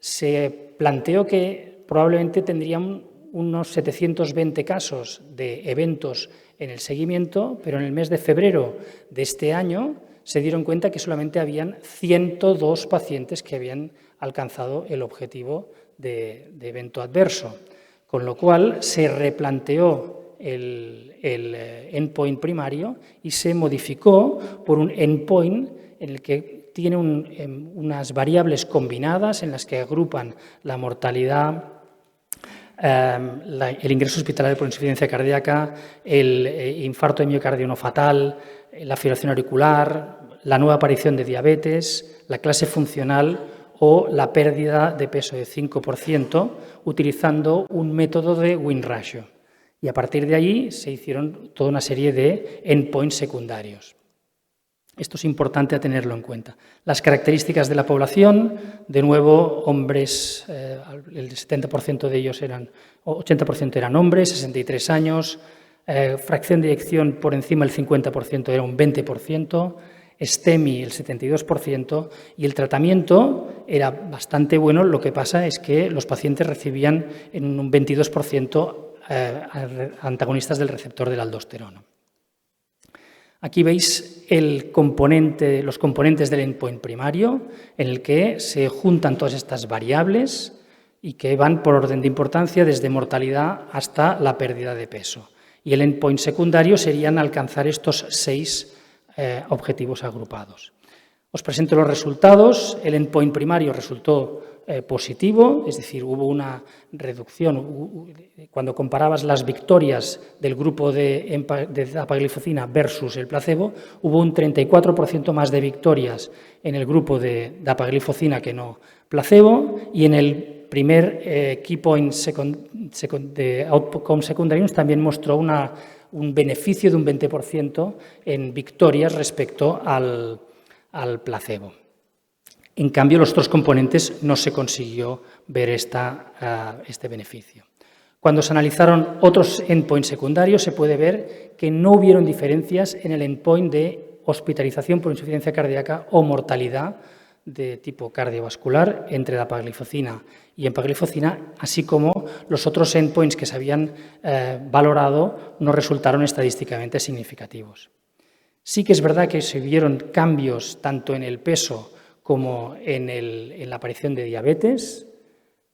[SPEAKER 12] se planteó que probablemente tendrían unos 720 casos de eventos en el seguimiento, pero en el mes de febrero de este año se dieron cuenta que solamente habían 102 pacientes que habían alcanzado el objetivo de evento adverso, con lo cual se replanteó el endpoint primario y se modificó por un endpoint en el que tiene unas variables combinadas en las que agrupan la mortalidad, el ingreso hospitalario por insuficiencia cardíaca, el infarto de miocardio no fatal, la fibrilación auricular, la nueva aparición de diabetes, la clase funcional o la pérdida de peso de 5%, utilizando un método de win ratio. Y a partir de ahí se hicieron toda una serie de endpoints secundarios. Esto es importante a tenerlo en cuenta. Las características de la población, de nuevo, hombres, el 70% de ellos 80% eran hombres, 63 años, fracción de eyección por encima del 50% era un 20%, STEMI el 72% y el tratamiento era bastante bueno. Lo que pasa es que los pacientes recibían en un 22% antagonistas del receptor de la aldosterona. Aquí veis los componentes del endpoint primario, en el que se juntan todas estas variables y que van por orden de importancia desde mortalidad hasta la pérdida de peso. Y el endpoint secundario serían alcanzar estos 6 objetivos agrupados. Os presento los resultados. El endpoint primario resultó positivo, es decir, hubo una reducción. Cuando comparabas las victorias del grupo de dapagliflozina versus el placebo, hubo un 34% más de victorias en el grupo de dapagliflozina que no placebo, y en el primer key point de outcome secundarios también mostró un beneficio de un 20% en victorias respecto al placebo. En cambio, los otros componentes no se consiguió ver este beneficio. Cuando se analizaron otros endpoints secundarios, se puede ver que no hubieron diferencias en el endpoint de hospitalización por insuficiencia cardíaca o mortalidad de tipo cardiovascular entre dapagliflozina y empagliflozina, así como los otros endpoints que se habían valorado no resultaron estadísticamente significativos. Sí que es verdad que se vieron cambios tanto en el peso como en la aparición de diabetes.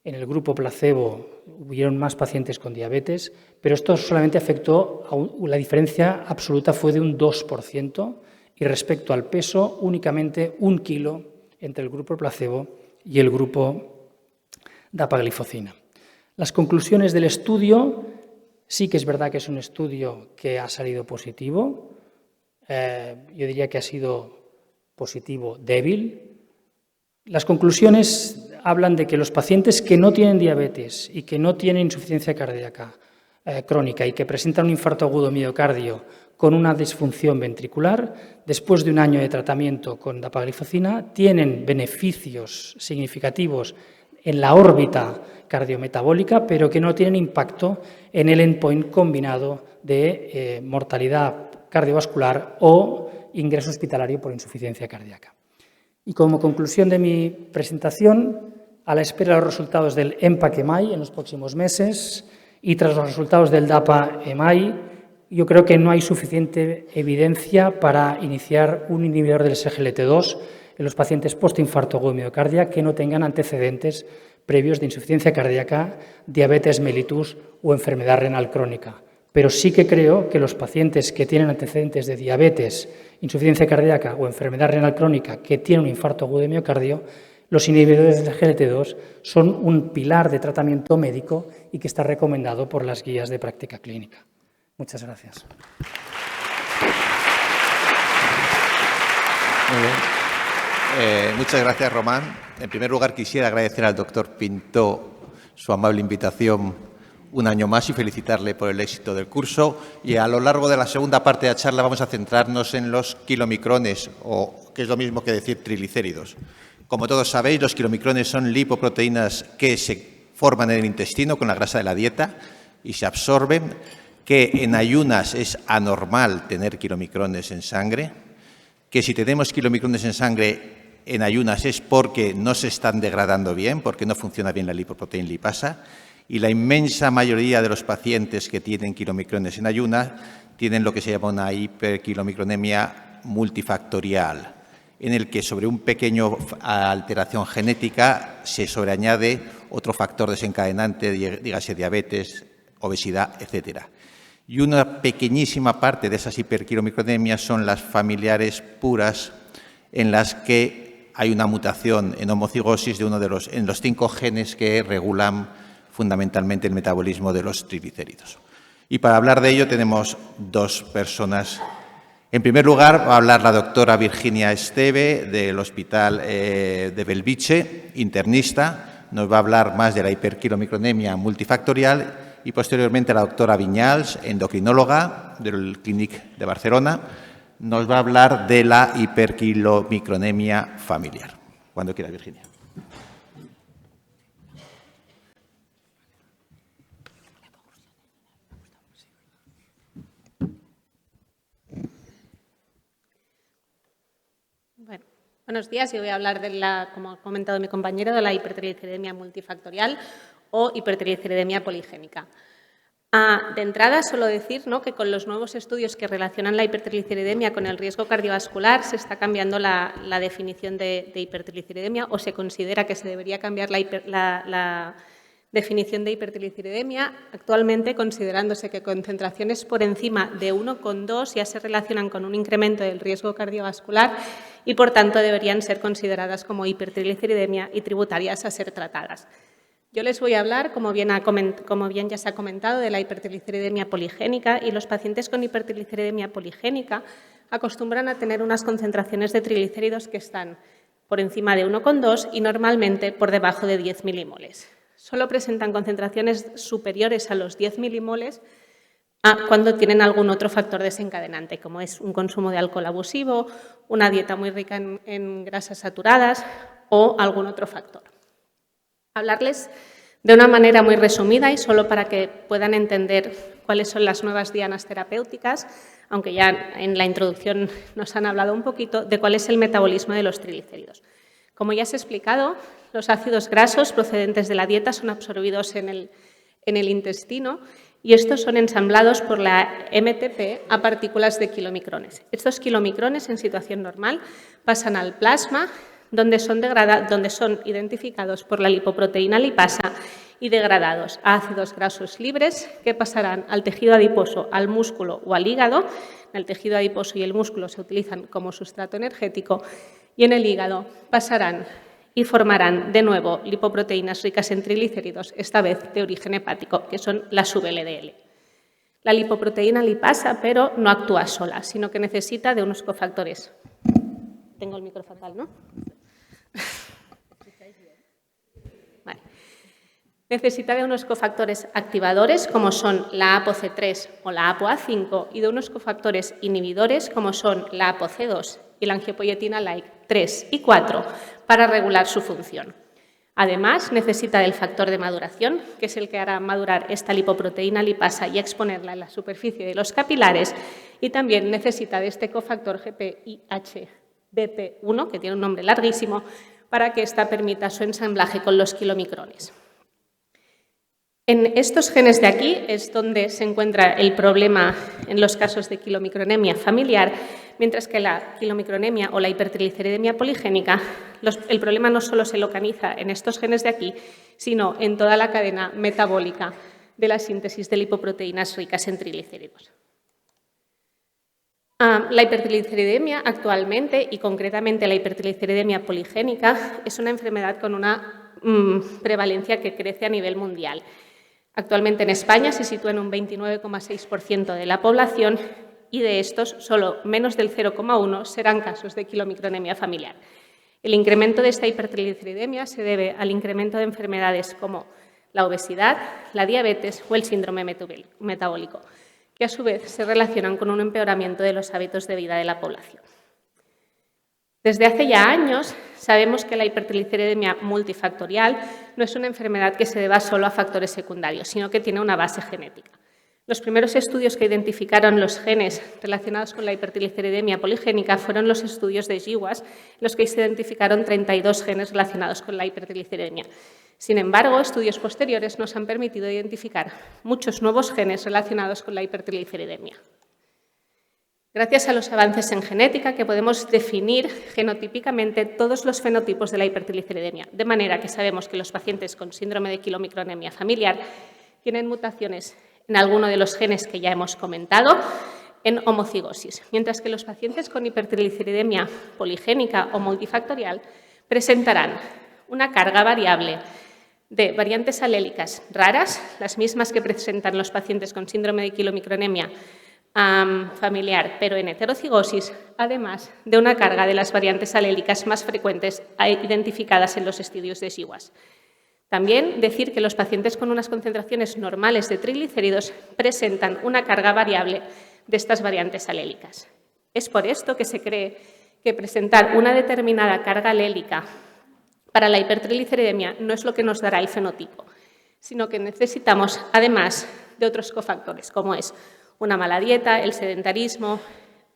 [SPEAKER 12] En el grupo placebo hubieron más pacientes con diabetes, pero esto solamente afectó, la diferencia absoluta fue de un 2%, y respecto al peso, únicamente 1 kilo entre el grupo placebo y el grupo dapagliflozina. Las conclusiones del estudio, sí que es verdad que es un estudio que ha salido positivo. Yo diría que ha sido positivo débil. Las conclusiones hablan de que los pacientes que no tienen diabetes y que no tienen insuficiencia cardíaca crónica y que presentan un infarto agudo miocardio con una disfunción ventricular, después de un año de tratamiento con dapagliflozina, tienen beneficios significativos en la órbita cardiometabólica, pero que no tienen impacto en el endpoint combinado de mortalidad cardiovascular o ingreso hospitalario por insuficiencia cardíaca. Y como conclusión de mi presentación, a la espera de los resultados del EMPAC-EMAI en los próximos meses y tras los resultados del DAPA-EMAI, yo creo que no hay suficiente evidencia para iniciar un inhibidor del SGLT2 en los pacientes postinfarto agudo de miocardia que no tengan antecedentes previos de insuficiencia cardíaca, diabetes mellitus o enfermedad renal crónica. Pero sí que creo que los pacientes que tienen antecedentes de diabetes, insuficiencia cardíaca o enfermedad renal crónica que tienen un infarto agudo de miocardio, los inhibidores del SGLT2 son un pilar de tratamiento médico y que está recomendado por las guías de práctica clínica. Muchas gracias.
[SPEAKER 13] Muy bien. Muchas gracias, Román. En primer lugar, quisiera agradecer al doctor Pintó su amable invitación un año más y felicitarle por el éxito del curso. Y a lo largo de la segunda parte de la charla vamos a centrarnos en los kilomicrones, o que es lo mismo que decir triglicéridos. Como todos sabéis, los kilomicrones son lipoproteínas que se forman en el intestino con la grasa de la dieta y se absorben, que en ayunas es anormal tener kilomicrones en sangre, que si tenemos kilomicrones en sangre en ayunas es porque no se están degradando bien, porque no funciona bien la lipoproteína lipasa, y la inmensa mayoría de los pacientes que tienen kilomicrones en ayunas tienen lo que se llama una hiperkilomicronemia multifactorial, en el que sobre un pequeño alteración genética se sobreañade otro factor desencadenante, dígase diabetes, obesidad, etcétera. Y una pequeñísima parte de esas hiperkilomicronemias son las familiares puras, en las que hay una mutación en homocigosis de en los 5 genes que regulan fundamentalmente el metabolismo de los triglicéridos. Y para hablar de ello tenemos 2 personas. En primer lugar, va a hablar la doctora Virginia Esteve, del Hospital de Belviche, internista. Nos va a hablar más de la hiperkilomicronemia multifactorial, y posteriormente la doctora Viñals, endocrinóloga del Clínic de Barcelona, nos va a hablar de la hiperkilomicronemia familiar. Cuando quiera, Virginia.
[SPEAKER 14] Bueno, buenos días. Yo voy a hablar como ha comentado mi compañero, de la hipertrigliceridemia multifactorial o hipertrigliceridemia poligénica. De entrada, suelo decir, ¿no?, que con los nuevos estudios que relacionan la hipertrigliceridemia con el riesgo cardiovascular se está cambiando la definición de hipertrigliceridemia, o se considera que se debería cambiar la Definición de hipertrigliceridemia. Actualmente, considerándose que concentraciones por encima de 1,2 ya se relacionan con un incremento del riesgo cardiovascular y, por tanto, deberían ser consideradas como hipertrigliceridemia y tributarias a ser tratadas. Yo les voy a hablar, como bien ya se ha comentado, de la hipertrigliceridemia poligénica, y los pacientes con hipertrigliceridemia poligénica acostumbran a tener unas concentraciones de triglicéridos que están por encima de 1,2 y normalmente por debajo de 10 milimoles. Solo presentan concentraciones superiores a los 10 milimoles cuando tienen algún otro factor desencadenante, como es un consumo de alcohol abusivo, una dieta muy rica en grasas saturadas o algún otro factor. Hablarles de una manera muy resumida y solo para que puedan entender cuáles son las nuevas dianas terapéuticas, aunque ya en la introducción nos han hablado un poquito de cuál es el metabolismo de los triglicéridos. Como ya se ha explicado, los ácidos grasos procedentes de la dieta son absorbidos en el intestino y estos son ensamblados por la MTP a partículas de kilomicrones. Estos kilomicrones en situación normal pasan al plasma, donde son identificados por la lipoproteína lipasa y degradados a ácidos grasos libres que pasarán al tejido adiposo, al músculo o al hígado. El tejido adiposo y el músculo se utilizan como sustrato energético y en el hígado pasarán y formarán de nuevo lipoproteínas ricas en triglicéridos, esta vez de origen hepático, que son las VLDL. La lipoproteína lipasa, pero no actúa sola, sino que necesita de unos cofactores. Tengo el micro fatal, ¿no? Vale. Necesita de unos cofactores activadores, como son la ApoC3 o la ApoA5, y de unos cofactores inhibidores, como son la ApoC2 y la angiopoietina-like 3 y 4, para regular su función. Además, necesita del factor de maduración, que es el que hará madurar esta lipoproteína lipasa y exponerla en la superficie de los capilares, y también necesita de este cofactor GPIH-BP1, que tiene un nombre larguísimo, para que ésta permita su ensamblaje con los kilomicrones. En estos genes de aquí es donde se encuentra el problema en los casos de kilomicronemia familiar, mientras que la kilomicronemia o la hipertrigliceridemia poligénica, el problema no solo se localiza en estos genes de aquí, sino en toda la cadena metabólica de la síntesis de lipoproteínas ricas en triglicéridos. La hipertrigliceridemia actualmente, y concretamente la hipertrigliceridemia poligénica, es una enfermedad con una prevalencia que crece a nivel mundial. Actualmente en España se sitúa en un 29,6% de la población y de estos solo menos del 0,1 serán casos de kilomicronemia familiar. El incremento de esta hipertrigliceridemia se debe al incremento de enfermedades como la obesidad, la diabetes o el síndrome metabólico, que a su vez se relacionan con un empeoramiento de los hábitos de vida de la población. Desde hace ya años sabemos que la hipertrigliceridemia multifactorial no es una enfermedad que se deba solo a factores secundarios, sino que tiene una base genética. Los primeros estudios que identificaron los genes relacionados con la hipertrigliceridemia poligénica fueron los estudios de GWAS, en los que se identificaron 32 genes relacionados con la hipertrigliceridemia. Sin embargo, estudios posteriores nos han permitido identificar muchos nuevos genes relacionados con la hipertrigliceridemia. Gracias a los avances en genética que podemos definir genotípicamente todos los fenotipos de la hipertrigliceridemia, de manera que sabemos que los pacientes con síndrome de kilomicronemia familiar tienen mutaciones en alguno de los genes que ya hemos comentado en homocigosis, mientras que los pacientes con hipertrigliceridemia poligénica o multifactorial presentarán una carga variable de variantes alélicas raras, las mismas que presentan los pacientes con síndrome de kilomicronemia familiar, pero en heterocigosis, además de una carga de las variantes alélicas más frecuentes identificadas en los estudios de GWAS. También decir que los pacientes con unas concentraciones normales de triglicéridos presentan una carga variable de estas variantes alélicas. Es por esto que se cree que presentar una determinada carga alélica para la hipertrigliceridemia no es lo que nos dará el fenotipo, sino que necesitamos, además de otros cofactores, como es una mala dieta, el sedentarismo,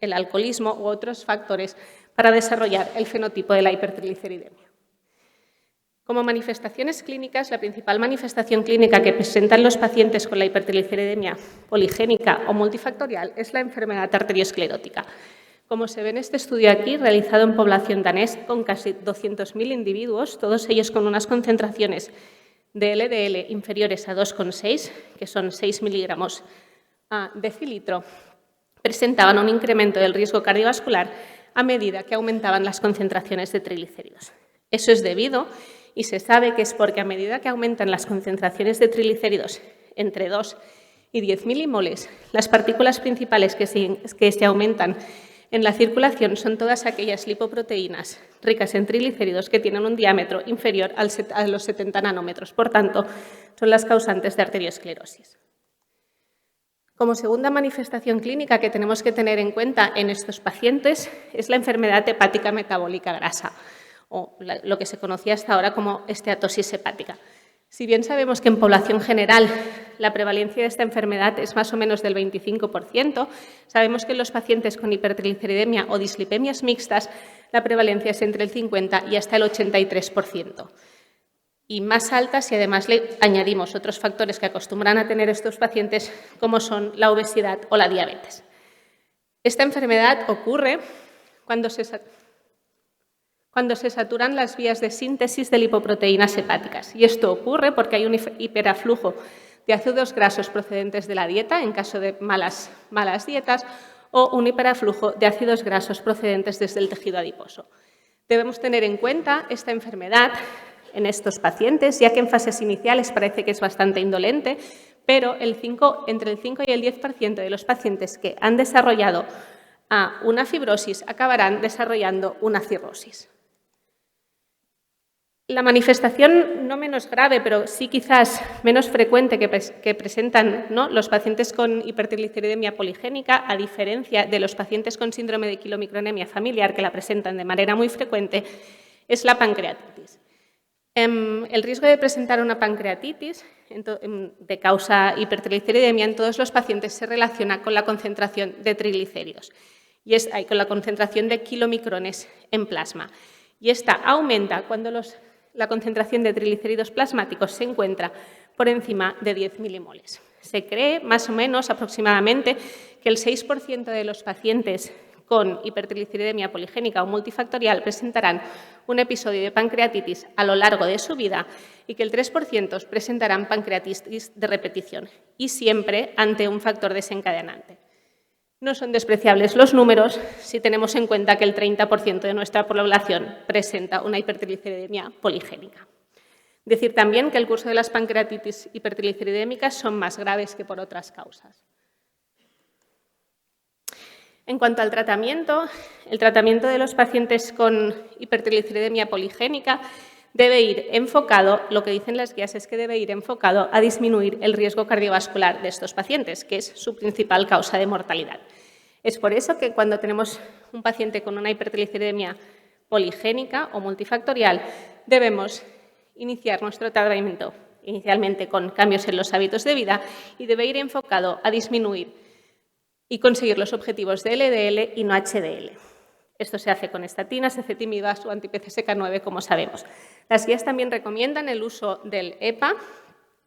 [SPEAKER 14] el alcoholismo u otros factores para desarrollar el fenotipo de la hipertrigliceridemia. Como manifestaciones clínicas, la principal manifestación clínica que presentan los pacientes con la hipertrigliceridemia poligénica o multifactorial es la enfermedad arteriosclerótica. Como se ve en este estudio aquí, realizado en población danesa con casi 200.000 individuos, todos ellos con unas concentraciones de LDL inferiores a 2,6, que son 6 miligramos a decilitro, presentaban un incremento del riesgo cardiovascular a medida que aumentaban las concentraciones de triglicéridos. Eso es debido, y se sabe que es porque a medida que aumentan las concentraciones de triglicéridos entre 2 y 10 milimoles, las partículas principales que se aumentan en la circulación son todas aquellas lipoproteínas ricas en triglicéridos que tienen un diámetro inferior a los 70 nanómetros. Por tanto, son las causantes de arteriosclerosis. Como segunda manifestación clínica que tenemos que tener en cuenta en estos pacientes es la enfermedad hepática metabólica grasa, o lo que se conocía hasta ahora como esteatosis hepática. Si bien sabemos que en población general la prevalencia de esta enfermedad es más o menos del 25%, sabemos que en los pacientes con hipertrigliceridemia o dislipemias mixtas la prevalencia es entre el 50 y hasta el 83%. Y más alta si además le añadimos otros factores que acostumbran a tener estos pacientes, como son la obesidad o la diabetes. Esta enfermedad ocurre cuando se saturan las vías de síntesis de lipoproteínas hepáticas. Y esto ocurre porque hay un hiperaflujo de ácidos grasos procedentes de la dieta, en caso de malas dietas, o un hiperaflujo de ácidos grasos procedentes desde el tejido adiposo. Debemos tener en cuenta esta enfermedad en estos pacientes, ya que en fases iniciales parece que es bastante indolente, pero entre el 5 y el 10% de los pacientes que han desarrollado una fibrosis acabarán desarrollando una cirrosis. La manifestación no menos grave, pero sí quizás menos frecuente que presentan, ¿no?, los pacientes con hipertrigliceridemia poligénica, a diferencia de los pacientes con síndrome de quilomicronemia familiar, que la presentan de manera muy frecuente, es la pancreatitis. El riesgo de presentar una pancreatitis de causa hipertrigliceridemia en todos los pacientes se relaciona con la concentración de triglicéridos y con la concentración de kilomicrones en plasma. Y esta aumenta cuando la concentración de triglicéridos plasmáticos se encuentra por encima de 10 milimoles. Se cree, más o menos, aproximadamente, que el 6% de los pacientes con hipertrigliceridemia poligénica o multifactorial presentarán un episodio de pancreatitis a lo largo de su vida y que el 3% presentarán pancreatitis de repetición y siempre ante un factor desencadenante. No son despreciables los números si tenemos en cuenta que el 30% de nuestra población presenta una hipertrigliceridemia poligénica. Decir también que el curso de las pancreatitis hipertrigliceridémicas son más graves que por otras causas. En cuanto al tratamiento, el tratamiento de los pacientes con hipertrigliceridemia poligénica debe ir enfocado, lo que dicen las guías es que debe ir enfocado a disminuir el riesgo cardiovascular de estos pacientes, que es su principal causa de mortalidad. Es por eso que cuando tenemos un paciente con una hipertrigliceridemia poligénica o multifactorial, debemos iniciar nuestro tratamiento inicialmente con cambios en los hábitos de vida y debe ir enfocado a disminuir y conseguir los objetivos de LDL y no HDL. Esto se hace con estatinas, ezetimidas o anti-PCSK9, como sabemos. Las guías también recomiendan el uso del EPA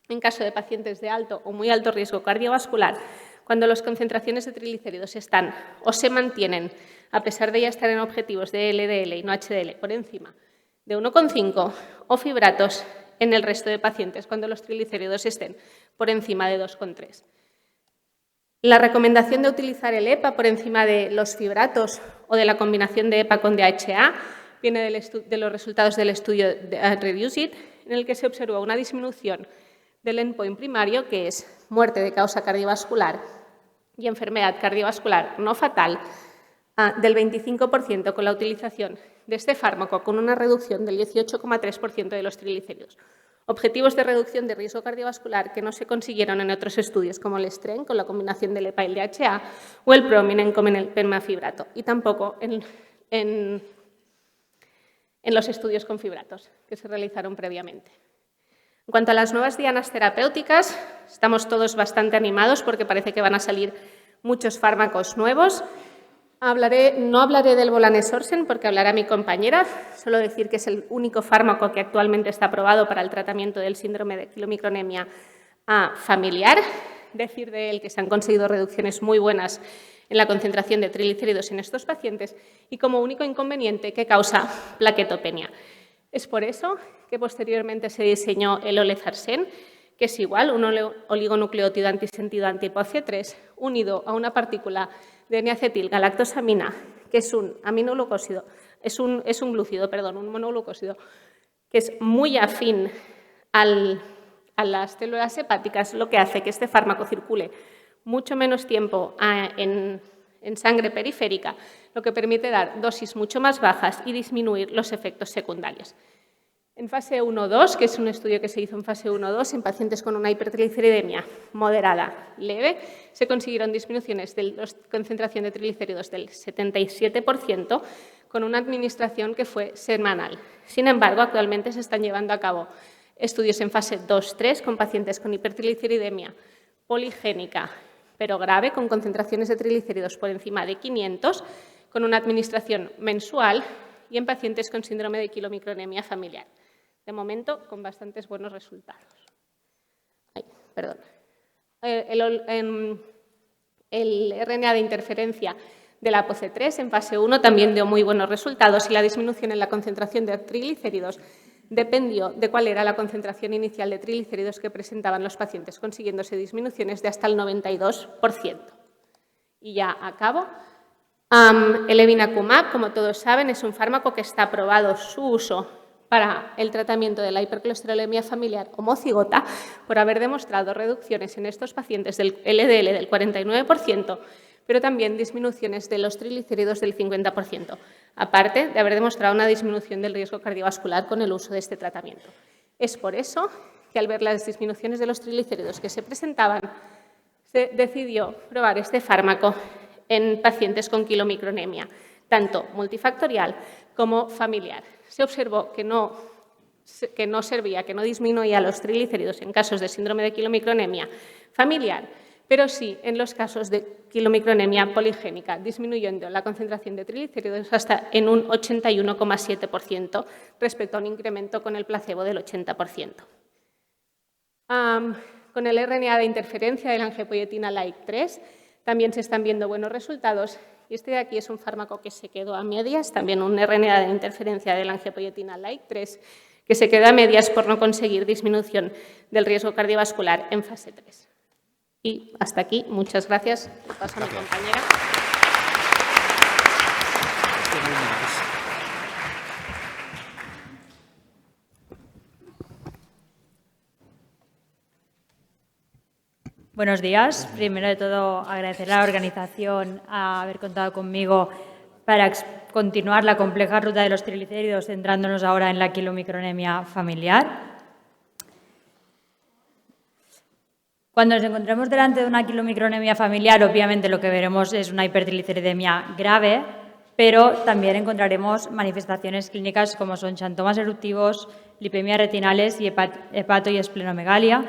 [SPEAKER 14] en caso de pacientes de alto o muy alto riesgo cardiovascular, cuando las concentraciones de triglicéridos están o se mantienen, a pesar de ya estar en objetivos de LDL y no HDL, por encima de 1,5 o fibratos en el resto de pacientes, cuando los triglicéridos estén por encima de 2,3. La recomendación de utilizar el EPA por encima de los fibratos o de la combinación de EPA con DHA viene de los resultados del estudio de REDUCE-IT, en el que se observó una disminución del endpoint primario, que es muerte de causa cardiovascular y enfermedad cardiovascular no fatal, del 25% con la utilización de este fármaco, con una reducción del 18,3% de los triglicéridos. Objetivos de reducción de riesgo cardiovascular que no se consiguieron en otros estudios, como el STREN con la combinación del EPA y el DHA o el PROMINENT con el pemafibrato, y tampoco en los estudios con fibratos que se realizaron previamente. En cuanto a las nuevas dianas terapéuticas, estamos todos bastante animados porque parece que van a salir muchos fármacos nuevos. No hablaré del volanesorsen porque hablará mi compañera, solo decir que es el único fármaco que actualmente está aprobado para el tratamiento del síndrome de quilomicronemia familiar. Decir de él que se han conseguido reducciones muy buenas en la concentración de triglicéridos en estos pacientes y como único inconveniente que causa plaquetopenia. Es por eso que posteriormente se diseñó el olezarsen, que es igual, un oligonucleótido antisentido anti-APOC 3 unido a una partícula de N-acetilgalactosamina, que es un aminoglucósido, es un glúcido, perdón, un monoglucósido, que es muy afín a las células hepáticas, lo que hace que este fármaco circule mucho menos tiempo en sangre periférica, lo que permite dar dosis mucho más bajas y disminuir los efectos secundarios. En fase 1-2, que es un estudio que se hizo en fase 1-2 en pacientes con una hipertrigliceridemia moderada leve, se consiguieron disminuciones de la concentración de triglicéridos del 77% con una administración que fue semanal. Sin embargo, actualmente se están llevando a cabo estudios en fase 2-3 con pacientes con hipertrigliceridemia poligénica, pero grave, con concentraciones de triglicéridos por encima de 500, con una administración mensual y en pacientes con síndrome de quilomicronemia familiar. De momento, con bastantes buenos resultados. El RNA de interferencia de la APOC 3 en fase 1 también dio muy buenos resultados y la disminución en la concentración de triglicéridos dependió de cuál era la concentración inicial de triglicéridos que presentaban los pacientes, consiguiéndose disminuciones de hasta el 92%. Y ya acabo. El evinacumab, como todos saben, es un fármaco que está aprobado su uso para el tratamiento de la hipercolesterolemia familiar homocigota por haber demostrado reducciones en estos pacientes del LDL del 49%, pero también disminuciones de los triglicéridos del 50%, aparte de haber demostrado una disminución del riesgo cardiovascular con el uso de este tratamiento. Es por eso que al ver las disminuciones de los triglicéridos que se presentaban, se decidió probar este fármaco en pacientes con quilomicronemia, tanto multifactorial como familiar. Se observó que no disminuía los triglicéridos en casos de síndrome de quilomicronemia familiar, pero sí en los casos de quilomicronemia poligénica, disminuyendo la concentración de triglicéridos hasta en un 81,7% respecto a un incremento con el placebo del 80%. Con el RNA de interferencia de la angiopoietina LAIC-3 también se están viendo buenos resultados. Y este de aquí es un fármaco que se quedó a medias, también un RNA de interferencia de la angiopoietina LAIC-3, que se queda a medias por no conseguir disminución del riesgo cardiovascular en fase 3. Y hasta aquí, muchas gracias. Paso a mi compañera.
[SPEAKER 10] Buenos días. Primero de todo, agradecer a la organización a haber contado conmigo para continuar la compleja ruta de los triglicéridos, centrándonos ahora en la quilomicronemia familiar. Cuando nos encontremos delante de una quilomicronemia familiar, obviamente lo que veremos es una hipertrigliceridemia grave, pero también encontraremos manifestaciones clínicas como son xantomas eruptivos, lipemias retinales y hepato y esplenomegalia.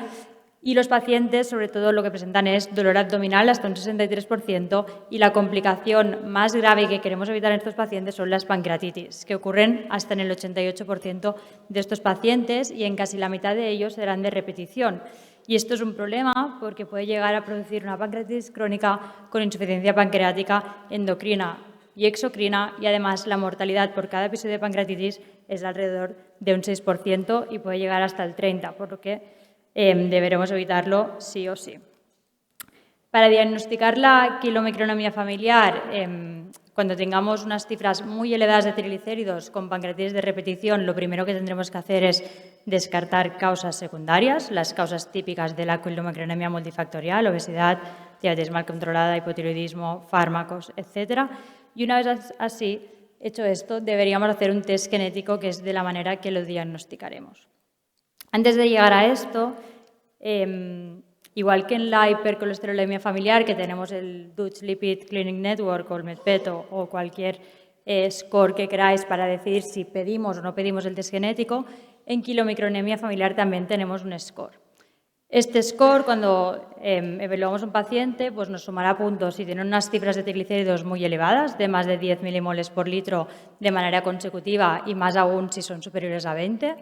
[SPEAKER 10] Y los pacientes, sobre todo, lo que presentan es dolor abdominal hasta un 63% y la complicación más grave que queremos evitar en estos pacientes son las pancreatitis, que ocurren hasta en el 88% de estos pacientes y en casi la mitad de ellos serán de repetición. Y esto es un problema porque puede llegar a producir una pancreatitis crónica con insuficiencia pancreática endocrina y exocrina y además la mortalidad por cada episodio de pancreatitis es alrededor de un 6% y puede llegar hasta el 30%, por lo que deberemos evitarlo sí o sí. Para diagnosticar la quilomicronemia familiar, cuando tengamos unas cifras muy elevadas de triglicéridos con pancreatitis de repetición, lo primero que tendremos que hacer es descartar causas secundarias, las causas típicas de la quilomicronemia multifactorial, obesidad, diabetes mal controlada, hipotiroidismo, fármacos, etc. Y una vez así, hecho esto, deberíamos hacer un test genético que es de la manera que lo diagnosticaremos. Antes de llegar a esto, igual que en la hipercolesterolemia familiar, que tenemos el Dutch Lipid Clinic Network o el MedPeto o cualquier score que queráis para decidir si pedimos o no pedimos el test genético, en quilomicronemia familiar también tenemos un score. Este score, cuando evaluamos a un paciente, pues nos sumará puntos si tiene unas cifras de triglicéridos muy elevadas, de más de 10 milimoles por litro de manera consecutiva y más aún si son superiores a 20.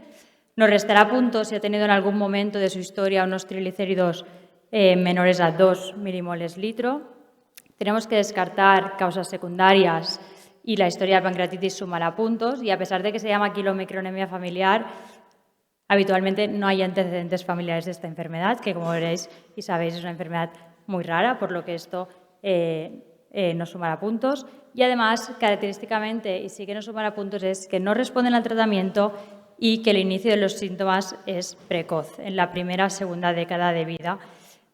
[SPEAKER 10] Nos restará puntos si ha tenido en algún momento de su historia unos triglicéridos menores a 2 milimoles litro. Tenemos que descartar causas secundarias y la historia de pancreatitis sumará puntos, y a pesar de que se llama quilomicronemia familiar, habitualmente no hay antecedentes familiares de esta enfermedad, que como veréis y sabéis es una enfermedad muy rara, por lo que esto no sumará puntos. Y además, característicamente, y sí que no sumará puntos, es que no responden al tratamiento y que el inicio de los síntomas es precoz, en la primera o segunda década de vida.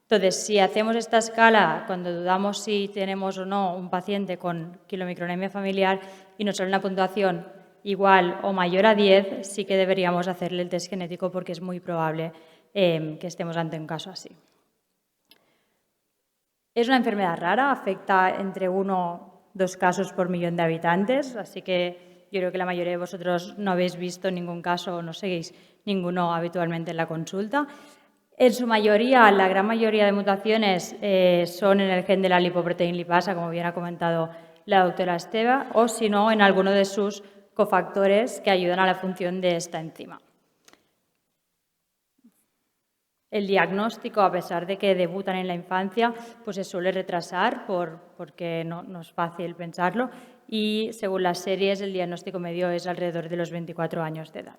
[SPEAKER 10] Entonces, si hacemos esta escala, cuando dudamos si tenemos o no un paciente con quilomicronemia familiar y nos sale una puntuación igual o mayor a 10, sí que deberíamos hacerle el test genético porque es muy probable que estemos ante un caso así. Es una enfermedad rara, afecta entre 1 o 2 casos por millón de habitantes, así que yo creo que la mayoría de vosotros no habéis visto ningún caso o no seguís ninguno habitualmente en la consulta. En su mayoría, la gran mayoría de mutaciones son en el gen de la lipoproteína lipasa, como bien ha comentado la doctora Esteva, o si no, en alguno de sus cofactores que ayudan a la función de esta enzima. El diagnóstico, a pesar de que debutan en la infancia, pues se suele retrasar porque no es fácil pensarlo, y según las series el diagnóstico medio es alrededor de los 24 años de edad.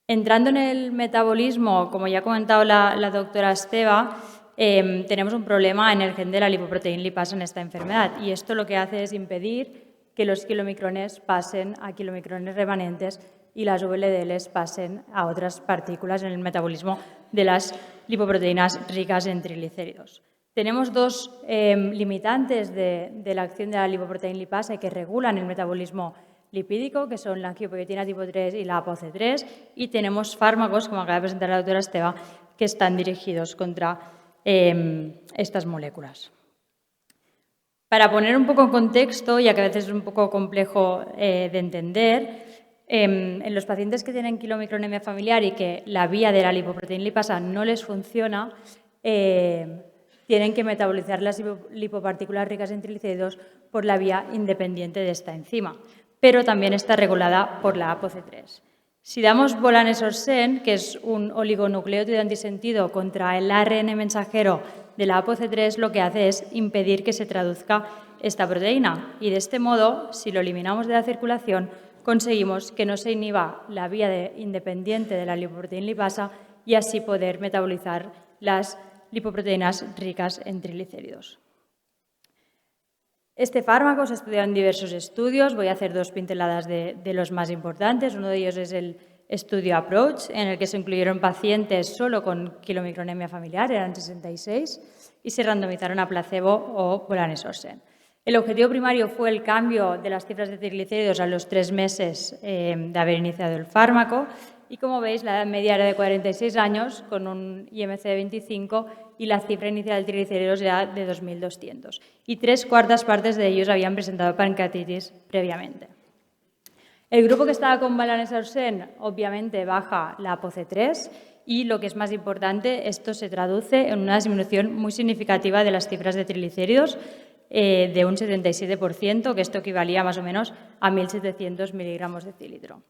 [SPEAKER 10] Entrando en el metabolismo, como ya ha comentado la doctora Esteva, tenemos un problema en el gen de la lipoproteína lipasa en esta enfermedad, y esto lo que hace es impedir que los kilomicrones pasen a kilomicrones remanentes y las VLDLs pasen a otras partículas en el metabolismo de las lipoproteínas ricas en triglicéridos. Tenemos dos limitantes de la acción de la lipoproteína lipasa que regulan el metabolismo lipídico, que son la angiopoietina tipo 3 y la ApoC3, y tenemos fármacos, como acaba de presentar la doctora Esteva, que están dirigidos contra estas moléculas. Para poner un poco en contexto, ya que a veces es un poco complejo de entender, en los pacientes que tienen quilomicronemia familiar y que la vía de la lipoproteína lipasa no les funciona, tienen que metabolizar las lipopartículas ricas en triglicéridos por la vía independiente de esta enzima, pero también está regulada por la ApoC3. Si damos volanesorsen, que es un oligonucleótido antisentido contra el ARN mensajero de la ApoC3, lo que hace es impedir que se traduzca esta proteína. Y de este modo, si lo eliminamos de la circulación, conseguimos que no se inhiba la vía independiente de la lipoproteína lipasa y así poder metabolizar las lipoproteínas ricas en triglicéridos. Este fármaco se ha estudiado en diversos estudios. Voy a hacer 2 pinceladas de los más importantes. Uno de ellos es el estudio APPROACH, en el que se incluyeron pacientes solo con quilomicronemia familiar, eran 66, y se randomizaron a placebo o volanesorsen. El objetivo primario fue el cambio de las cifras de triglicéridos a los 3 meses de haber iniciado el fármaco, y como veis, la edad media era de 46 años, con un IMC de 25, y la cifra inicial de triglicéridos era de 2.200. Y 3/4 partes de ellos habían presentado pancreatitis previamente. El grupo que estaba con volanesorsen, obviamente, baja la ApoC3, y lo que es más importante, esto se traduce en una disminución muy significativa de las cifras de triglicéridos, de un 77%, que esto equivalía más o menos a 1.700 miligramos de decilitro.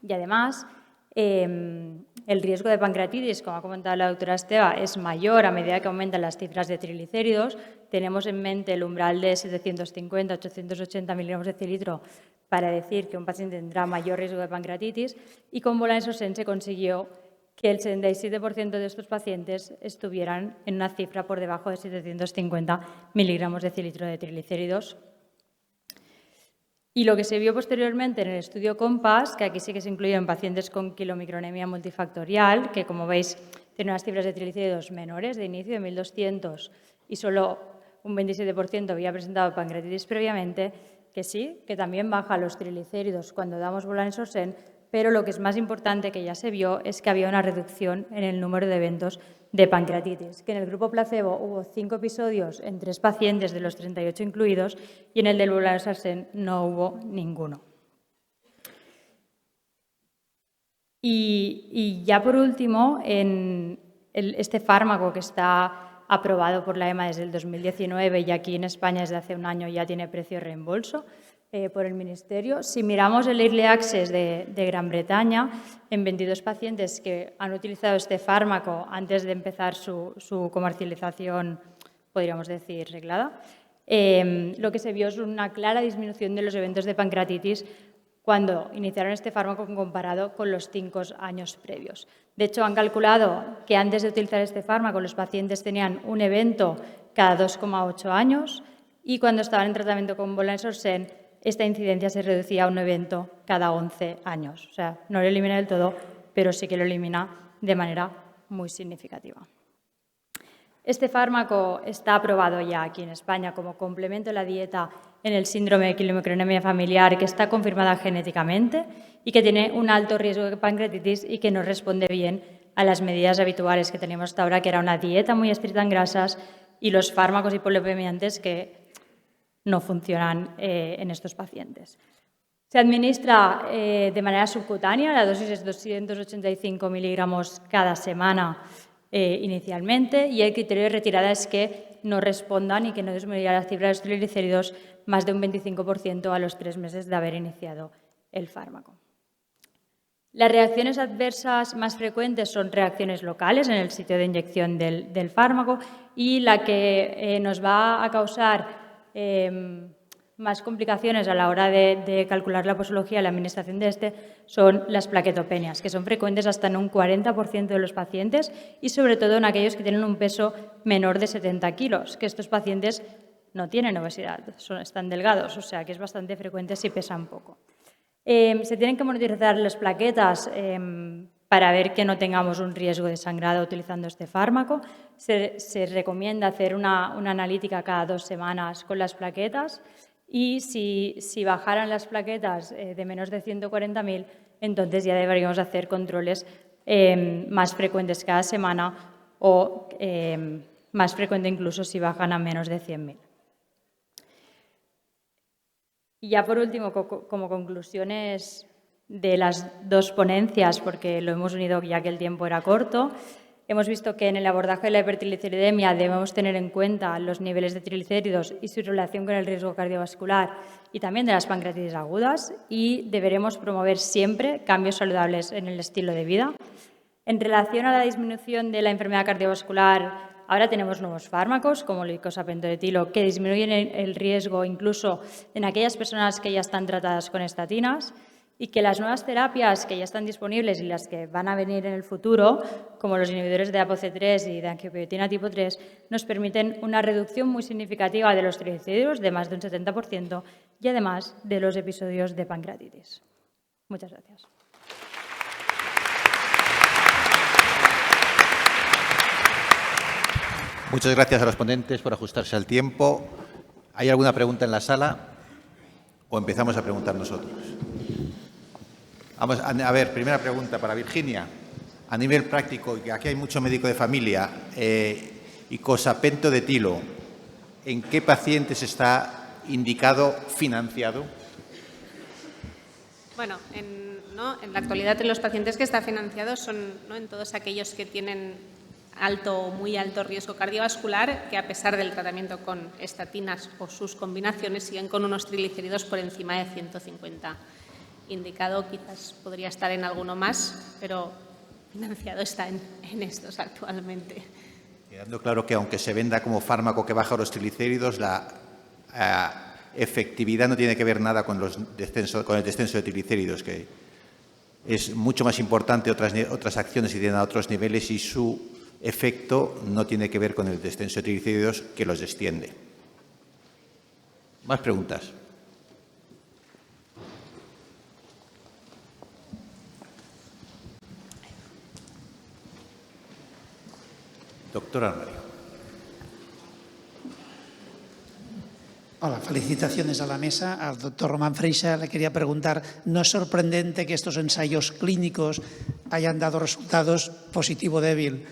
[SPEAKER 10] Y además, el riesgo de pancreatitis, como ha comentado la doctora Esteva, es mayor a medida que aumentan las cifras de triglicéridos. Tenemos en mente el umbral de 750-880 miligramos de decilitro para decir que un paciente tendrá mayor riesgo de pancreatitis, y con volanesorsen se consiguió que el 77% de estos pacientes estuvieran en una cifra por debajo de 750 miligramos de decilitro de triglicéridos. Y lo que se vio posteriormente en el estudio COMPASS, que aquí sí que se incluyó en pacientes con quilomicronemia multifactorial, que como veis tiene unas cifras de triglicéridos menores de inicio de 1.200 y solo un 27% había presentado pancreatitis previamente, que sí, que también baja los triglicéridos cuando damos volanesorsen, pero lo que es más importante que ya se vio es que había una reducción en el número de eventos de pancreatitis, que en el grupo placebo hubo 5 episodios en 3 pacientes de los 38 incluidos y en el del volanesorsen no hubo ninguno. Y ya por último, en este fármaco que está aprobado por la EMA desde el 2019 y aquí en España desde hace un año ya tiene precio de reembolso por el Ministerio. Si miramos el Early Access de Gran Bretaña, en 22 pacientes que han utilizado este fármaco antes de empezar su comercialización, podríamos decir, reglada, lo que se vio es una clara disminución de los eventos de pancreatitis cuando iniciaron este fármaco comparado con los 5 años previos. De hecho, han calculado que antes de utilizar este fármaco los pacientes tenían un evento cada 2,8 años y cuando estaban en tratamiento con Bolan-Sorsen, esta incidencia se reducía a un evento cada 11 años. O sea, no lo elimina del todo, pero sí que lo elimina de manera muy significativa. Este fármaco está aprobado ya aquí en España como complemento de la dieta en el síndrome de quilomicronemia familiar, que está confirmada genéticamente y que tiene un alto riesgo de pancreatitis y que no responde bien a las medidas habituales que teníamos hasta ahora, que era una dieta muy estricta en grasas y los fármacos hipolipemiantes que no funcionan en estos pacientes. Se administra de manera subcutánea, la dosis es 285 miligramos cada semana inicialmente, y el criterio de retirada es que no respondan y que no disminuya la cifra de los triglicéridos más de un 25% a los 3 meses de haber iniciado el fármaco. Las reacciones adversas más frecuentes son reacciones locales en el sitio de inyección del fármaco, y la que nos va a causar más complicaciones a la hora de calcular la posología y la administración de este son las plaquetopenias, que son frecuentes hasta en un 40% de los pacientes y sobre todo en aquellos que tienen un peso menor de 70 kilos, que estos pacientes no tienen obesidad, están delgados, o sea que es bastante frecuente si pesan poco. Se tienen que monitorizar las plaquetas para ver que no tengamos un riesgo de sangrado utilizando este fármaco. Se recomienda hacer una analítica cada 2 semanas con las plaquetas. Y si bajaran las plaquetas de menos de 140.000, entonces ya deberíamos hacer controles más frecuentes cada semana o más frecuente incluso si bajan a menos de 100.000. Y ya por último, como conclusiones de las 2 ponencias, porque lo hemos unido ya que el tiempo era corto, hemos visto que en el abordaje de la hipertrigliceridemia debemos tener en cuenta los niveles de triglicéridos y su relación con el riesgo cardiovascular y también de las pancreatitis agudas, y deberemos promover siempre cambios saludables en el estilo de vida. En relación a la disminución de la enfermedad cardiovascular, ahora tenemos nuevos fármacos como el icosapento de etilo que disminuyen el riesgo incluso en aquellas personas que ya están tratadas con estatinas, y que las nuevas terapias que ya están disponibles y las que van a venir en el futuro, como los inhibidores de ApoC3 y de angiopoietina tipo 3, nos permiten una reducción muy significativa de los triglicéridos de más de un 70% y además de los episodios de pancreatitis. Muchas gracias.
[SPEAKER 13] Muchas gracias a los ponentes por ajustarse al tiempo. ¿Hay alguna pregunta en la sala o empezamos a preguntar nosotros? Vamos a ver, primera pregunta para Virginia. A nivel práctico, aquí hay mucho médico de familia, icosapento de etilo, ¿en qué pacientes está indicado, financiado?
[SPEAKER 14] Bueno, en la actualidad en los pacientes que está financiado son en todos aquellos que tienen alto o muy alto riesgo cardiovascular, que a pesar del tratamiento con estatinas o sus combinaciones siguen con unos triglicéridos por encima de 150. Indicado quizás podría estar en alguno más, pero financiado está en estos actualmente.
[SPEAKER 13] Quedando claro que aunque se venda como fármaco que baja los triglicéridos, la efectividad no tiene que ver nada con el descenso de triglicéridos, que es mucho más importante otras acciones y tienen a otros niveles, y su efecto no tiene que ver con el descenso de triglicéridos, que los desciende. ¿Más preguntas? Doctor Armario.
[SPEAKER 15] Hola, felicitaciones a la mesa. Al doctor Román Freixa le quería preguntar, ¿no es sorprendente que estos ensayos clínicos hayan dado resultados positivo-débil?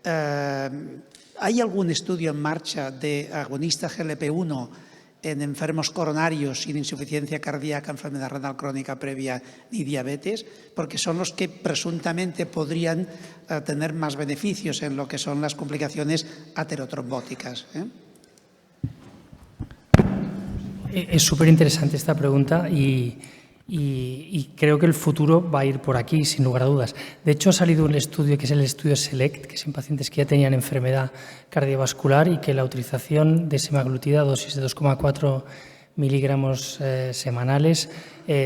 [SPEAKER 15] ¿Hay algún estudio en marcha de agonista GLP-1 en enfermos coronarios sin insuficiencia cardíaca, enfermedad renal crónica previa ni diabetes? Porque son los que presuntamente podrían tener más beneficios en lo que son las complicaciones aterotrombóticas.
[SPEAKER 12] Es súper interesante esta pregunta y y creo que el futuro va a ir por aquí, sin lugar a dudas. De hecho, ha salido un estudio que es el estudio SELECT, que es en pacientes que ya tenían enfermedad cardiovascular y que la utilización de semaglutida a dosis de 2,4 miligramos semanales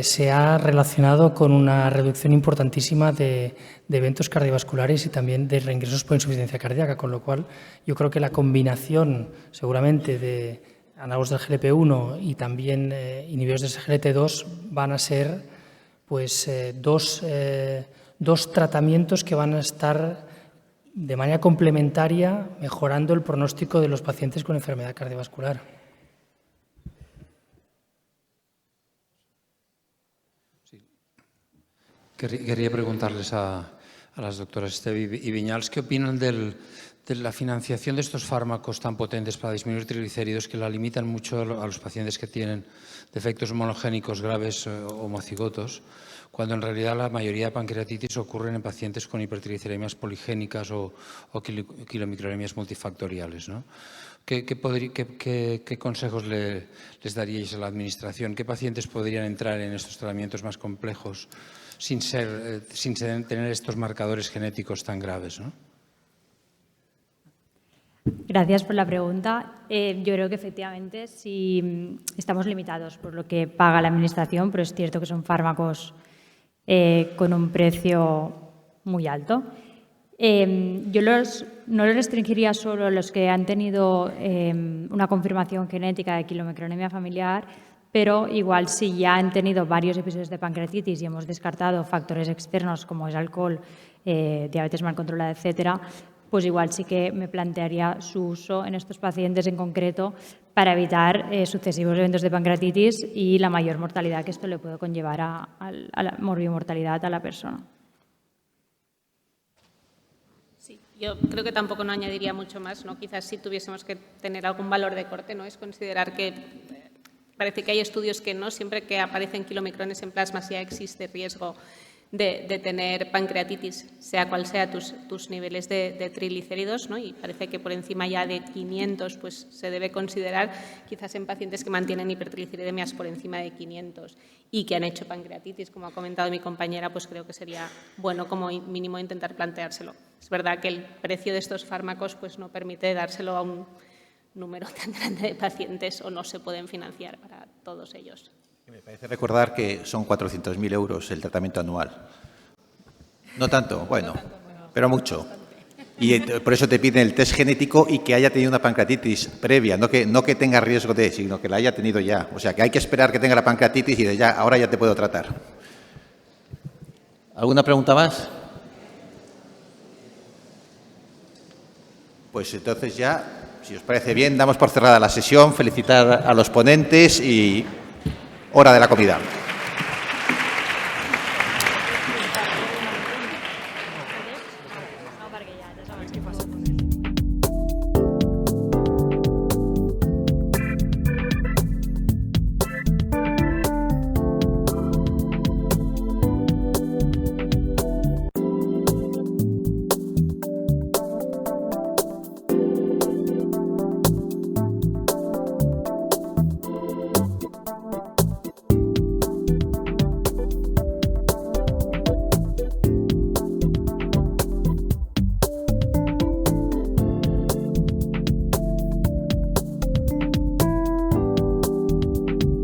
[SPEAKER 12] se ha relacionado con una reducción importantísima de eventos cardiovasculares y también de reingresos por insuficiencia cardíaca, con lo cual yo creo que la combinación seguramente de análogos del GLP-1 y también inhibidores del SGLT2 van a ser pues, dos tratamientos que van a estar de manera complementaria mejorando el pronóstico de los pacientes con enfermedad cardiovascular.
[SPEAKER 16] Quería preguntarles a las doctoras Esteve y Viñals qué opinan de la financiación de estos fármacos tan potentes para disminuir triglicéridos que la limitan mucho a los pacientes que tienen defectos monogénicos graves o homocigotos, cuando en realidad la mayoría de pancreatitis ocurren en pacientes con hipertrigliceremias poligénicas o kilomicronemias multifactoriales, ¿no? ¿Qué consejos les daríais a la Administración? ¿Qué pacientes podrían entrar en estos tratamientos más complejos sin tener estos marcadores genéticos tan graves, ¿no?
[SPEAKER 10] Gracias por la pregunta. Yo creo que efectivamente sí estamos limitados por lo que paga la Administración, pero es cierto que son fármacos con un precio muy alto. Yo no los restringiría solo a los que han tenido una confirmación genética de quilomicronemia familiar, pero igual si ya han tenido varios episodios de pancreatitis y hemos descartado factores externos como es alcohol, diabetes mal controlada, etcétera, pues igual sí que me plantearía su uso en estos pacientes en concreto para evitar sucesivos eventos de pancreatitis y la mayor mortalidad que esto le puede conllevar a la morbimortalidad a la persona.
[SPEAKER 14] Sí, yo creo que tampoco no añadiría mucho más, ¿no? Quizás si tuviésemos que tener algún valor de corte, ¿no? Es considerar que parece que hay estudios que no, siempre que aparecen kilomicrones en plasma ya existe riesgo de tener pancreatitis, sea cual sea tus niveles de triglicéridos, ¿no? Y parece que por encima ya de 500 pues, se debe considerar, quizás en pacientes que mantienen hipertrigliceridemias por encima de 500 y que han hecho pancreatitis, como ha comentado mi compañera, pues creo que sería bueno como mínimo intentar planteárselo. Es verdad que el precio de estos fármacos pues, no permite dárselo a un número tan grande de pacientes o no se pueden financiar para todos ellos.
[SPEAKER 13] Me parece recordar que son 400.000 euros el tratamiento anual. No tanto, bueno, pero mucho. Y por eso te piden el test genético y que haya tenido una pancreatitis previa, no que tenga riesgo de, sino que la haya tenido ya. O sea, que hay que esperar que tenga la pancreatitis y de ya, ahora ya te puedo tratar. ¿Alguna pregunta más? Pues entonces ya, si os parece bien, damos por cerrada la sesión, felicitar a los ponentes y hora de la comida.
[SPEAKER 10] No, perquè ja sabes què passa.